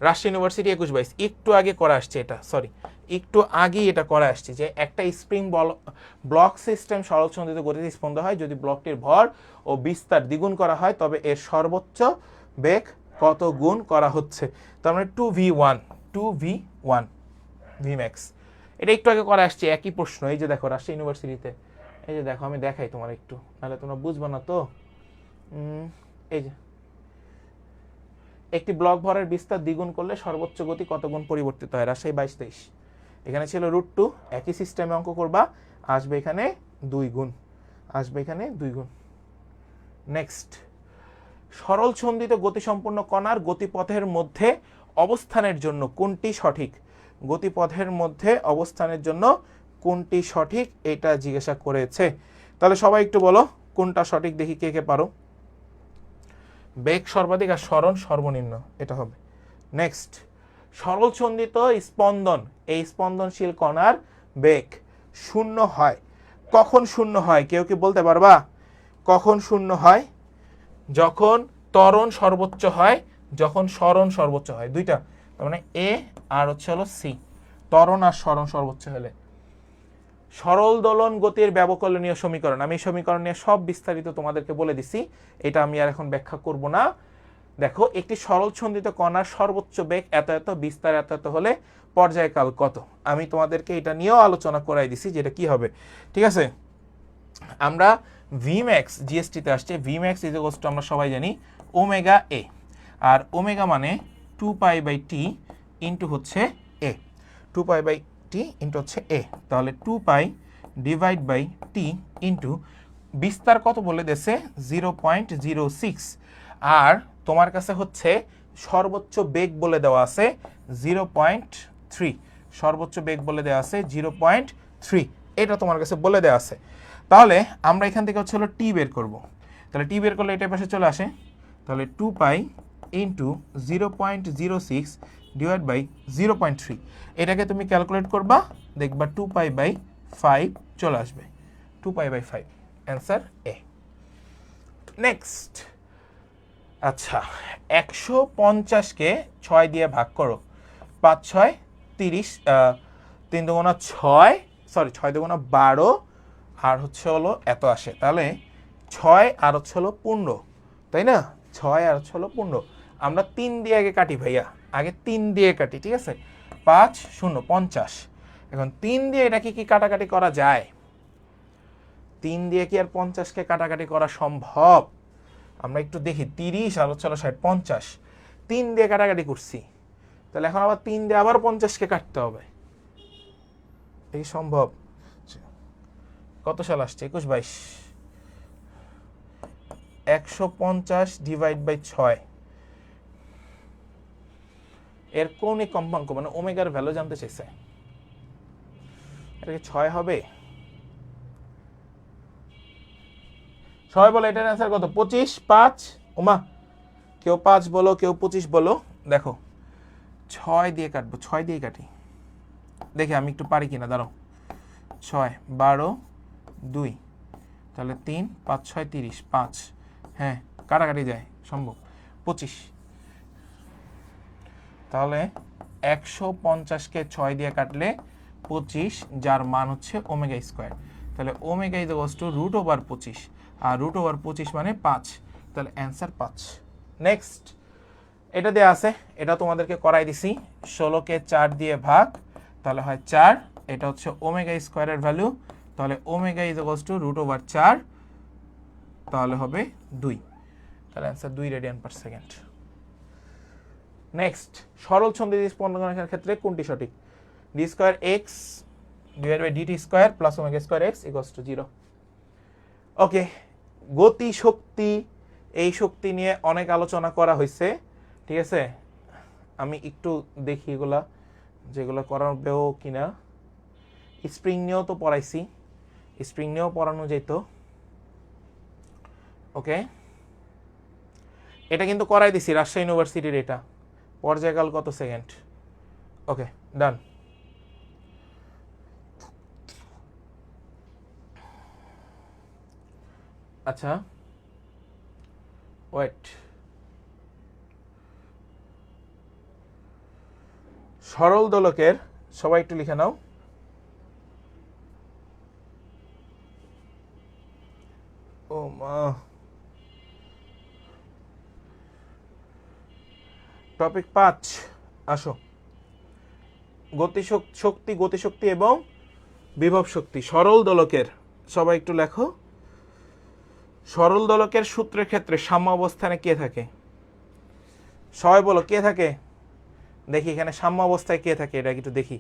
রাজশাহী ইউনিভার্সিটি 21-22 একটু আগে করা আসছে, এটা সরি একটু আগেই এটা করা আসছে যে একটা স্প্রিং ব্লক সিস্টেম সরল সন্ধিত গতিতে স্পন্দন হয় যদি ব্লকটির ভর ও বিস্তার দ্বিগুণ করা হয় তবে এর সর্বোচ্চ বেগ কত গুণ করা হচ্ছে, তার মানে 2v1 vmax। এটা একটু আগে করা আসছে একই প্রশ্ন, এই যে দেখো রাজশাহী ইউনিভার্সিটিতে, এই যে দেখো আমি দেখাই তোমার একটু, নাহলে তোমরা বুঝবে না তো। এই যে একটি ব্লক ভরের বিস্তার দ্বিগুণ করলে সর্বোচ্চ গতি কত গুণ পরিবর্তিত হয়, রাজশাহী 22-23। এখানে ছিল √2, একই সিস্টেমে অঙ্ক করবা, আসবে এখানে 2 গুণ, আসবে এখানে 2 গুণ। নেক্সট সরল সন্ধিত গতিসম্পন্ন কণার গতিপথের মধ্যে অবস্থানের জন্য কোনটি সঠিক, গতিপথের মধ্যে অবস্থানের জন্য কোনটি সঠিক এটা জিজ্ঞাসা করেছে, তাহলে সবাই একটু বলো কোনটা সঠিক, দেখি কে কে পারো। বেগ সর্বাধিক আর সরণ সর্বনিম্ন, এটা হবে। নেক্সট সরল সন্ধিত স্পন্দন, এই স্পন্দনশীল কণার বেগ শূন্য হয়, কখন শূন্য হয় কেউ কি বলতে পারবা, কখন শূন্য হয়, যখন ত্বরণ সর্বোচ্চ হয়, যখন সরণ সর্বোচ্চ হয়, দুইটা, তার মানে এ আর হচ্ছে হলো সি, ত্বরণ আর সরণ সর্বোচ্চ হলে। সরল দোলন গতির ব্যবকলনীয় সমীকরণ, আমি এই সমীকরণ নিয়ে সব বিস্তারিত তোমাদেরকে বলে দিছি, এটা আমি আর এখন ব্যাখ্যা করব না। দেখো একটি সরল সন্ধিত কণার সর্বোচ্চ বেগ এত এত, বিস্তার এত এত হলে পর্যায়কাল কত, আমি তোমাদেরকে এটা নিয়েও আলোচনা করাই দিছি যেটা কি হবে, ঠিক আছে। আমরা ভিম্যাক্স জিএসটিতে আসছে, ভিম্যাক্স ইজ টু আমরা সবাই জানি ওমেগা এ, আর ওমেগা মানে 2π/t ইন্টু হচ্ছে এ, 2π/t ইন্টু হচ্ছে এ, তাহলে 2π/t ইন্টু বিস্তার কত বলে দিয়েছে 0.06, আর তোমার কাছে হচ্ছে সর্বোচ্চ বেগ বলে দেওয়া আছে 0.3, সর্বোচ্চ বেগ বলে দেওয়া আছে 0.3, এটা তোমার কাছে বলে দেওয়া আছে। তাহলে আমরা এখান থেকে হচ্ছে হলো টি বের করব, তাহলে টি বের করলে এটা পাশে চলে আসে, তাহলে 2π ইন্টু 0.06 ডিভাইড বাই 0.3, এটাকে তুমি ক্যালকুলেট করবা, দেখবা 2π/5 চলে আসবে, 2π/5 অ্যান্সার এ। নেক্সট আচ্ছা 150কে 6 দিয়ে ভাগ করো, 5 6 30, 3 2 6, সরি 6 দুগুণা 12 আর হচ্ছে হলো এত আসে, তাহলে 6 আর হচ্ছে হলো 15, তাই না? 6 আর হচ্ছে হলো 15, আমরা 3 দিয়ে আগে কাটি ভাইয়া, আগে 3 দিয়ে কাটি, ঠিক আছে? 5 0 50, এখন 3 দিয়ে এটা কি কাটাকাটি করা যায়? 3 দিয়ে কি আর 50কে কাটাকাটি করা সম্ভব? আমরা একটু দেখি, 30 আর হচ্ছে 60 50, 3 দিয়ে কাটাকাটি করছি, তাহলে এখন আবার 3 দিয়ে আবার 50কে কাটতে হবে, এই সম্ভব? কত সাল আসছে? 21 22, 150 ডিভাইড বাই 6, এর কৌণিক কম্পাঙ্ক মানে ওমেগার ভ্যালু জানতে চাইছে, এটা কি 6 হবে? 6 বলে এটার অ্যান্সার কত? 25 5, ওমা কেউ 5 বলো, কেউ 25 বলো। দেখো 6 দিয়ে কাটবো, 6 দিয়ে কাটি, দেখি আমি একটু পারি কিনা, দাঁড়াও। 6 12 2, তাহলে 3 5 6 30 5, হ্যাঁ কাটাকাটি যায়, সম্ভব। 25, তাহলে 150কে 6 দিয়ে কাটলে 25, যার মান হচ্ছে ওমেগা স্কোয়ার, তাহলে ওমেগা ইজ ইকুয়ালস টু √25, আর √25 মানে 5, তাহলে অ্যান্সার 5। নেক্সট, এটা দেওয়া আছে, এটা তোমাদেরকে করাই দিছি, 16কে 4 দিয়ে ভাগ, তাহলে হয় 4, এটা হচ্ছে ওমেগা স্কোয়ারের ভ্যালু, তাহলে ওমেগা ইজ ইকুয়ালস টু √4, তাহলে হবে 2, তাহলে answer 2 radian per second. Next, সরল ছন্দের স্পন্দনের ক্ষেত্রে কোনটি সঠিক? D square X divide by DT square plus omega square X equals to 0। Okay, গতি শক্তি, এই শক্তি নিয়ে অনেক আলোচনা করা হয়েছে, ঠিক আছে? আমি একটু দেখি এগুলা, যেগুলো করাবেও কিনা। স্প্রিং নিয়েও তো পড়াইছি, স্প্রিং নিয়েও পড়ানো যেত। ওকে, এটা কিন্তু করাই দিছি রাজশাহী ইউনিভার্সিটির, এটা পর্যায়কাল কত সেকেন্ড। ওকে, ডান। আচ্ছা ওয়েট, সরল দোলকের, সবাই একটু লিখে নাও, ও মা, টপিক 5, আসো। শক্তি, গতিশক্তি এবং বিভব শক্তি সরল দোলকের, সবাই একটু লেখো। সরল দোলকের সূত্রের ক্ষেত্রে সাম্য অবস্থানে কে থাকে? সবাই বলো কে থাকে, দেখি এখানে সাম্য অবস্থায় কে থাকে, এটা একটু দেখি।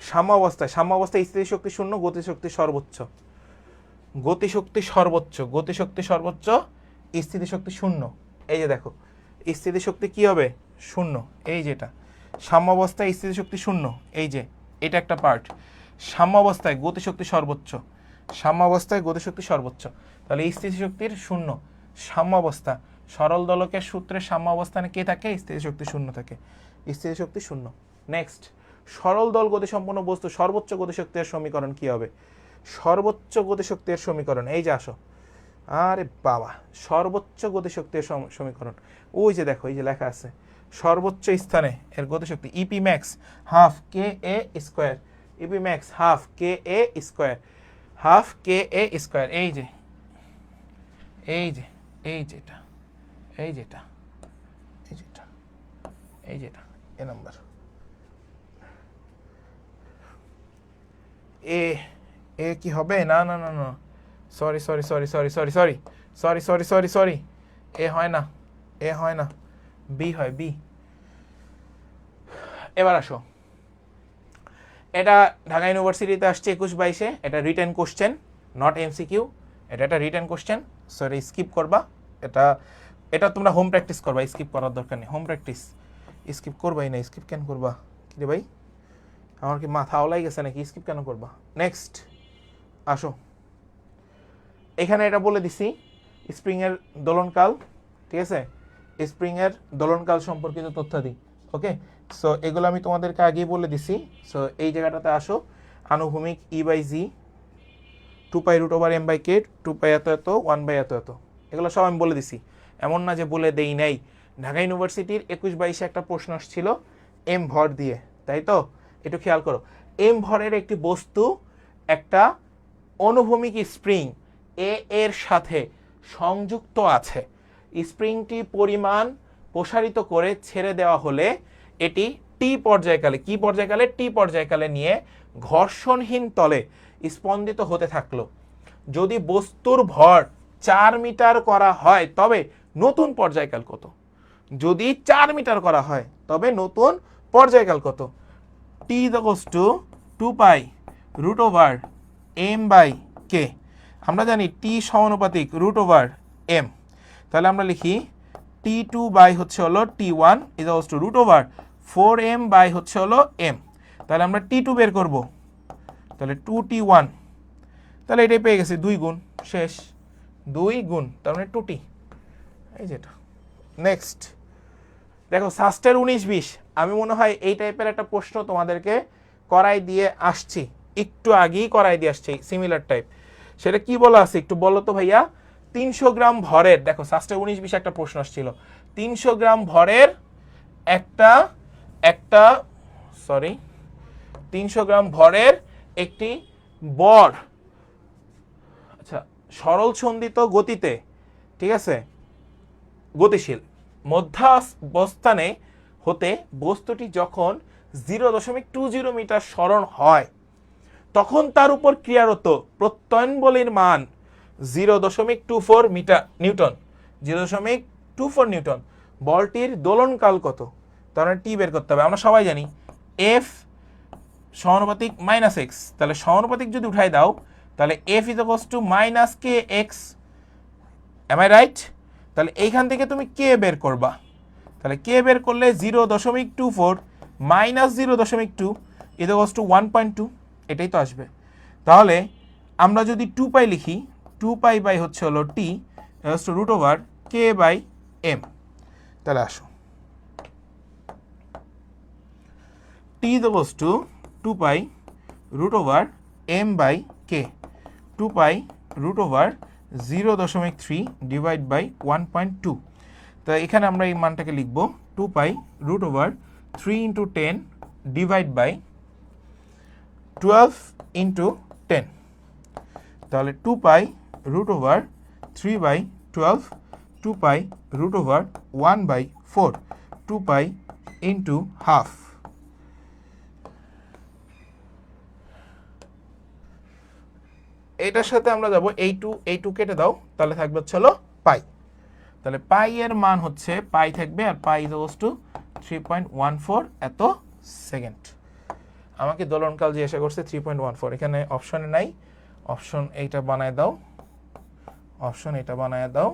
সাম্য অবস্থায় স্থিতিশক্তি শূন্য, গতিশক্তি সর্বোচ্চ, গতিশক্তি সর্বোচ্চ, গতিশক্তি সর্বোচ্চ, স্থিতিশক্তি শূন্য। এই যে দেখো, স্থিতিশক্তি কি হবে? শূন্য, এই যেটা সাম্য অবস্থায় স্থিতিশক্তি শূন্য, এই যে এটা একটা পার্ট। সাম্য অবস্থায় গতিশক্তি সর্বোচ্চ, সাম্য অবস্থায় গতিশক্তি সর্বোচ্চ, তাহলে স্থিতিশক্তির শূন্য। সাম্য অবস্থা, সরল দোলকের সূত্রে সাম্য অবস্থানে কে থাকে? স্থিতিশক্তি শূন্য থাকে, স্থিতিশক্তি শূন্য। নেক্সট, সরল দোল গতিসম্পন্ন বস্তু সর্বোচ্চ গতিশক্তির সমীকরণ কি হবে? সর্বোচ্চ গতিশক্তির সমীকরণ, এই যে আসো, আরে বাবা, সর্বোচ্চ গতিশক্তির সমীকরণ, ওই যে দেখো, এই যে লেখা আছে সর্বোচ্চ স্থানে এর গতিশক্তি ইপি ম্যাক্স হাফ কে এ স্কোয়ার, ইপি ম্যাক্স হাফ কে এ স্কোয়ার, হাফ কে এ স্কোয়ার, এই যে এই যে এই যেটা এই যেটা এই যেটা এই যেটা এ নাম্বার এ, এ কি হবে? না না না না, sorry sorry sorry sorry sorry sorry sorry sorry sorry sorry, এ হয় না, এ হয় না, বি হয়, বি। এবার আসো, এটা ঢাকা ইউনিভার্সিটিতে আসছে 21 22-এ, এটা রিটেন কোশ্চেন, নট এমসিকিউ, এটা একটা রিটেন কোশ্চেন, সরি স্কিপ করবা, এটা এটা তোমরা হোম প্র্যাকটিস করবা, স্কিপ করার দরকার নেই, হোম প্র্যাকটিস স্কিপ করবাই না, স্কিপ কেন করবা? কি রে ভাই, আমার কি মাথা আওলাই গেছে নাকি? স্কিপ কেন করবা? নেক্সট আসো, এখানে এটা বলে দিছি স্প্রিংয়ের দোলনকাল, ঠিক আছে? স্প্রিংয়ের দোলনকাল সম্পর্কিত তথ্যাদি, ওকে? সো এগুলো আমি তোমাদেরকে আগেই বলে দিছি। সো এই জায়গাটাতে আসো, আনুভূমিক E/G, 2π√m/k, 2π এত এত, 1/, এত এত, এগুলো সব আমি বলে দিছি, এমন না যে বলে দেই নাই। ঢাকা ইউনিভার্সিটির 21 22-এ একটা প্রশ্ন আসছিল এম ভর দিয়ে, তাই তো? একটু খেয়াল করো, এম ভরের একটি বস্তু একটা অনুভূমিক স্প্রিং এ এর সাথে সংযুক্ত আছে, স্প্রিংটি পরিমাণ প্রসারিত করে ছেড়ে দেওয়া হলে এটি টি পর্যায়কালে, কি পর্যায়কালে? টি পর্যায়কালে নিয়ে ঘর্ষণহীন তলে স্পন্দিত হতে থাকলো। যদি বস্তুর ভর 4 মিটার করা হয় তবে নতুন পর্যায়কাল কত? যদি 4 মিটার করা হয় তবে নতুন পর্যায়কাল কত? T equals to 2 pi root over m by k. আমরা জানি টি সমানুপাতিক রুট ওভার এম, তাহলে আমরা লিখি টি টু বাই হচ্ছে হলো T one equals to root over 4m by হচ্ছে হলো এম। তাহলে আমরা টি টু বের করব, তাহলে 2t1, তাহলে এটাই পেয়ে গেছি 2 গুণ, শেষ, 2 গুণ তার মানে 2t, এই যেটা। নেক্সট দেখো সাস্টের 19-20, আমি মনে হয় এই টাইপের একটা প্রশ্ন তোমাদেরকে করাই দিয়ে আসছি, একটু আগেই করাই দিয়ে আসছি সিমিলার টাইপ। সেটা কি বলা আছে একটু বলো তো ভাইয়া। 300 গ্রাম ভরের, দেখো সাস্টের 19-20 একটা প্রশ্ন আসছিল, 300 গ্রাম ভরের একটা 300 গ্রাম ভরের একটি বর, আচ্ছা সরল সন্ধিত গতিতে, ঠিক আছে, গতিশীল মধ্যাবস্থানে হতে বস্তুটি যখন 0.20 মিটার সরণ হয় তখন তার উপর ক্রিয়ারত প্রত্যয়ন বলের মান 0.24 নিউটন, 0.24 নিউটন। বলটির দোলনকাল কত? তার মানে টি বের করতে হবে। আমরা সবাই জানি এফ সমানুপাতিক মাইনাস এক্স, তাহলে সমানুপাতিক যদি উঠাই দাও তাহলে F equals to minus K X, am I right? তাহলে এইখান থেকে তুমি কে বের করবা, তাহলে কে বের করলে 0.24 মাইনাস 0.2 ইকুয়ালস টু 1.2, এটাই তো আসবে। তাহলে আমরা যদি 2 পাই লিখি, 2 পাই বাই হচ্ছে হলো t equals to root over K by M. তাহলে আসো t equals to 2 pi root over m by k, 2 pi root over 0.3 divide by 1.2। তো এখানে আমরা এই মানটাকে লিখব 2 pi root over 3 into 10 divide by 12 into 10, তাহলে 2 pi root over 3 by 12, 2 pi root over 1 by 4, 2 pi into half. এটার সাথে আমরা যাব এই টু কেটে দাও, তাহলে থাকবে হচ্ছে হলো পাই। তাহলে পাই এর মান হচ্ছে পাই থাকবে, আর পাই ইকুয়ালস টু 3.14 এত সেকেন্ড। আমাকে দোলনকাল জিজ্ঞাসা করছে 3.14, এখানে অপশনে নাই, অপশন এইটা বানায় দাও, অপশন এটা বানায় দাও,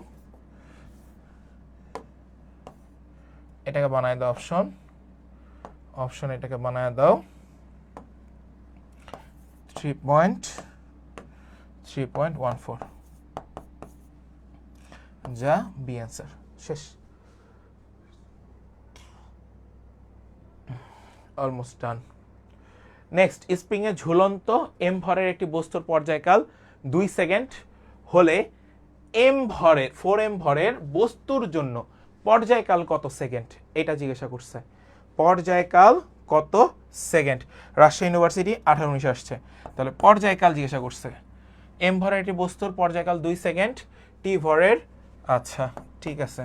এটাকে বানায় দাও, অপশন এটাকে বানায় দাও 3.14, যা বি অ্যান্সার, শেষ, অলমোস্ট ডান। নেক্সট, স্প্রিং এ ঝুলন্ত এম ভরের একটি বস্তুর পর্যায়কাল 2 সেকেন্ড হলে এম ভরের 4m ভরের বস্তুর জন্য পর্যায়কাল কত সেকেন্ড, এটা জিজ্ঞাসা করছে। পর্যায়কাল কত সেকেন্ড, রাজশাহী ইউনিভার্সিটি 18-19 আসছে। তাহলে পর্যায়কাল জিজ্ঞাসা করছে, এম ভরের একটি বস্তুর পর্যায়কাল 2 সেকেন্ড, টি ভরের, আচ্ছা ঠিক আছে,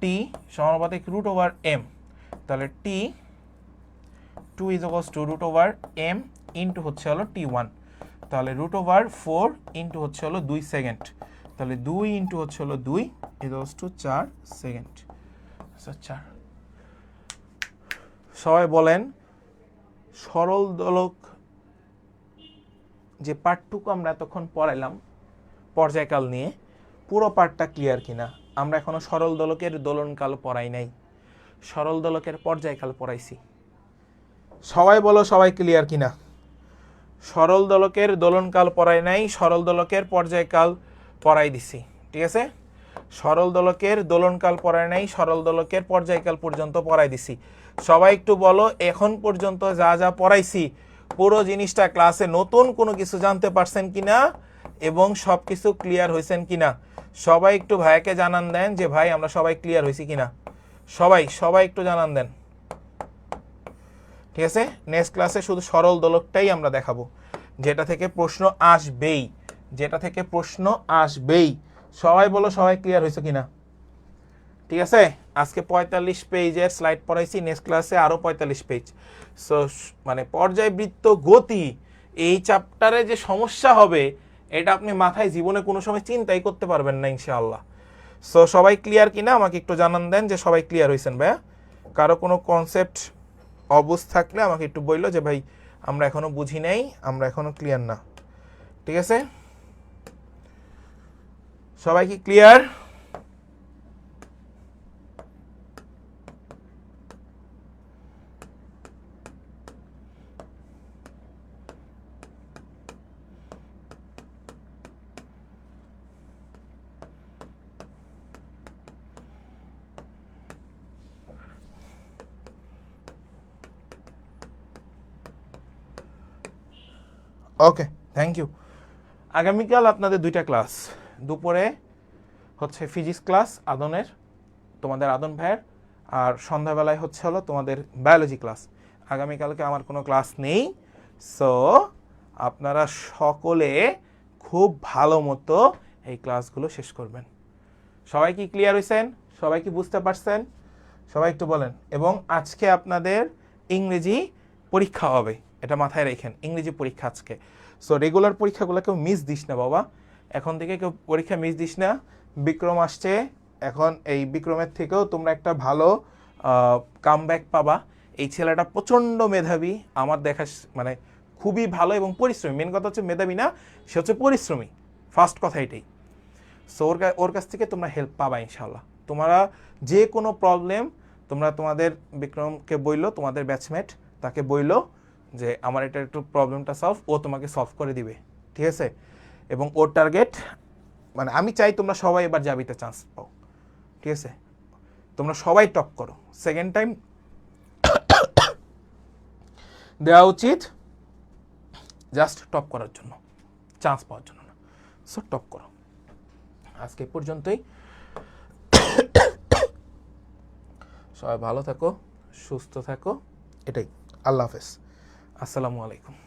টি সমানুপাতিক রুট ওভার এম, তাহলে T 2 equals to root over M into হচ্ছে হলো টি1, তাহলে রুট ওভার 4 ইন্টু হচ্ছে হলো 2 সেকেন্ড, তাহলে 2 ইন্টু হচ্ছে হলো 2 ইকুয়ালস টু 4 সেকেন্ড। আচ্ছা 4। সবাই বলেন সরল দোলক যে পার্টটুকু আমরা এতক্ষণ পড়াইলাম পর্যায়কাল নিয়ে, পুরো পার্টটা ক্লিয়ার কিনা? আমরা এখনো সরল দোলকের দোলনকাল পড়াই নাই, সরল দোলকের পর্যায়কাল পড়াইছি। সবাই বলো সবাই ক্লিয়ার কিনা? সরল দোলকের দোলনকাল পড়াই নাই, সরল দোলকের পর্যায়কাল পড়াই দিছি, ঠিক আছে? সরল দোলকের দোলনকাল পড়াই নাই, সরল দোলকের পর্যায়কাল পর্যন্ত পড়াই দিছি। সবাই একটু বলো এখন পর্যন্ত যা যা পড়াইছি পুরো জিনিসটা ক্লাসে নতুন কোনো কিছু জানতে পারছেন কিনা এবং সব কিছু ক্লিয়ার হয়েছেন কিনা? সবাই একটু ভাইকে জানান দেন যে ভাই আমরা সবাই ক্লিয়ার হয়েছি কিনা। সবাই একটু জানান দেন। ঠিক আছে, নেক্সট ক্লাসে শুধু সরল দোলকটাই আমরা দেখাবো, যেটা থেকে প্রশ্ন আসবেই, যেটা থেকে প্রশ্ন আসবেই। সবাই বলো সবাই ক্লিয়ার হয়েছে কিনা? ঠিক আছে, আজকে 45 পেজের স্লাইড পড়াইছি, নেক্সট ক্লাসে আরও 45 পেজ। সো মানে পর্যায়বৃত্ত গতি এই চ্যাপ্টারে যে সমস্যা হবে এটা আপনি মাথায় জীবনে কোনো সময় চিন্তাই করতে পারবেন না ইনশাআল্লাহ। সো সবাই ক্লিয়ার কিনা আমাকে একটু জানান দেন যে সবাই ক্লিয়ার হয়েছেন ভাইয়া। কারো কোনো কনসেপ্ট অবুঝ থাকলে আমাকে একটু বললো যে ভাই আমরা এখনো বুঝি নাই, আমরা এখনো ক্লিয়ার না। ঠিক আছে, সবাই কি ক্লিয়ার? Okay, thank you. আগামীকাল আপনাদের দুইটা ক্লাস, দুপুরে হচ্ছে ফিজিক্স ক্লাস আদনের, তোমাদের আদন ভাইয়ের, আর সন্ধ্যাবেলায় হচ্ছে হলো তোমাদের বায়োলজি ক্লাস। আগামীকালকে আমার কোনো ক্লাস নেই। সো আপনারা সকলে খুব ভালো মতো এই ক্লাসগুলো শেষ করবেন। সবাই কি ক্লিয়ার হয়েছেন? সবাই কি বুঝতে পারছেন? সবাই একটু বলেন। এবং আজকে আপনাদের ইংরেজি পরীক্ষা হবে, এটা মাথায় রেখেন, ইংরেজি পরীক্ষা আজকে। সো রেগুলার পরীক্ষাগুলো কেউ মিস দিস না বাবা, এখন থেকে কেউ পরীক্ষা মিস দিস না। বিক্রম আসছে, এখন এই বিক্রমের থেকেও তোমরা একটা ভালো কামব্যাক পাবা। এই ছেলেটা প্রচণ্ড মেধাবী, আমার দেখা মানে খুবই ভালো এবং পরিশ্রমী। মেন কথা হচ্ছে মেধাবী না, সে হচ্ছে পরিশ্রমী, ফার্স্ট কথা এটাই। সো ওর কাছ থেকে তোমরা হেল্প পাবা ইনশাল্লাহ। তোমরা যে কোনো প্রবলেম তোমরা তোমাদের বিক্রমকে বইলো, তোমাদের ব্যাচমেট তাকে বইলো যে আমার এটা একটু প্রবলেমটা সলভ, ও তোমাকে সলভ করে দিবে। ঠিক আছে, এবং ওর টার্গেট মানে আমি চাই তোমরা সবাই এবার জাবিতে চান্স পাও। ঠিক আছে, তোমরা সবাই টপ করো, সেকেন্ড টাইম দেওয়া উচিত জাস্ট টপ করার জন্য, চান্স পাওয়ার জন্য না। সো টপ করো। আজকে পর্যন্তই, সবাই ভালো থাকো, সুস্থ থাকো, এটাই। আল্লাহ হাফেজ, আসসালামু আলাইকুম।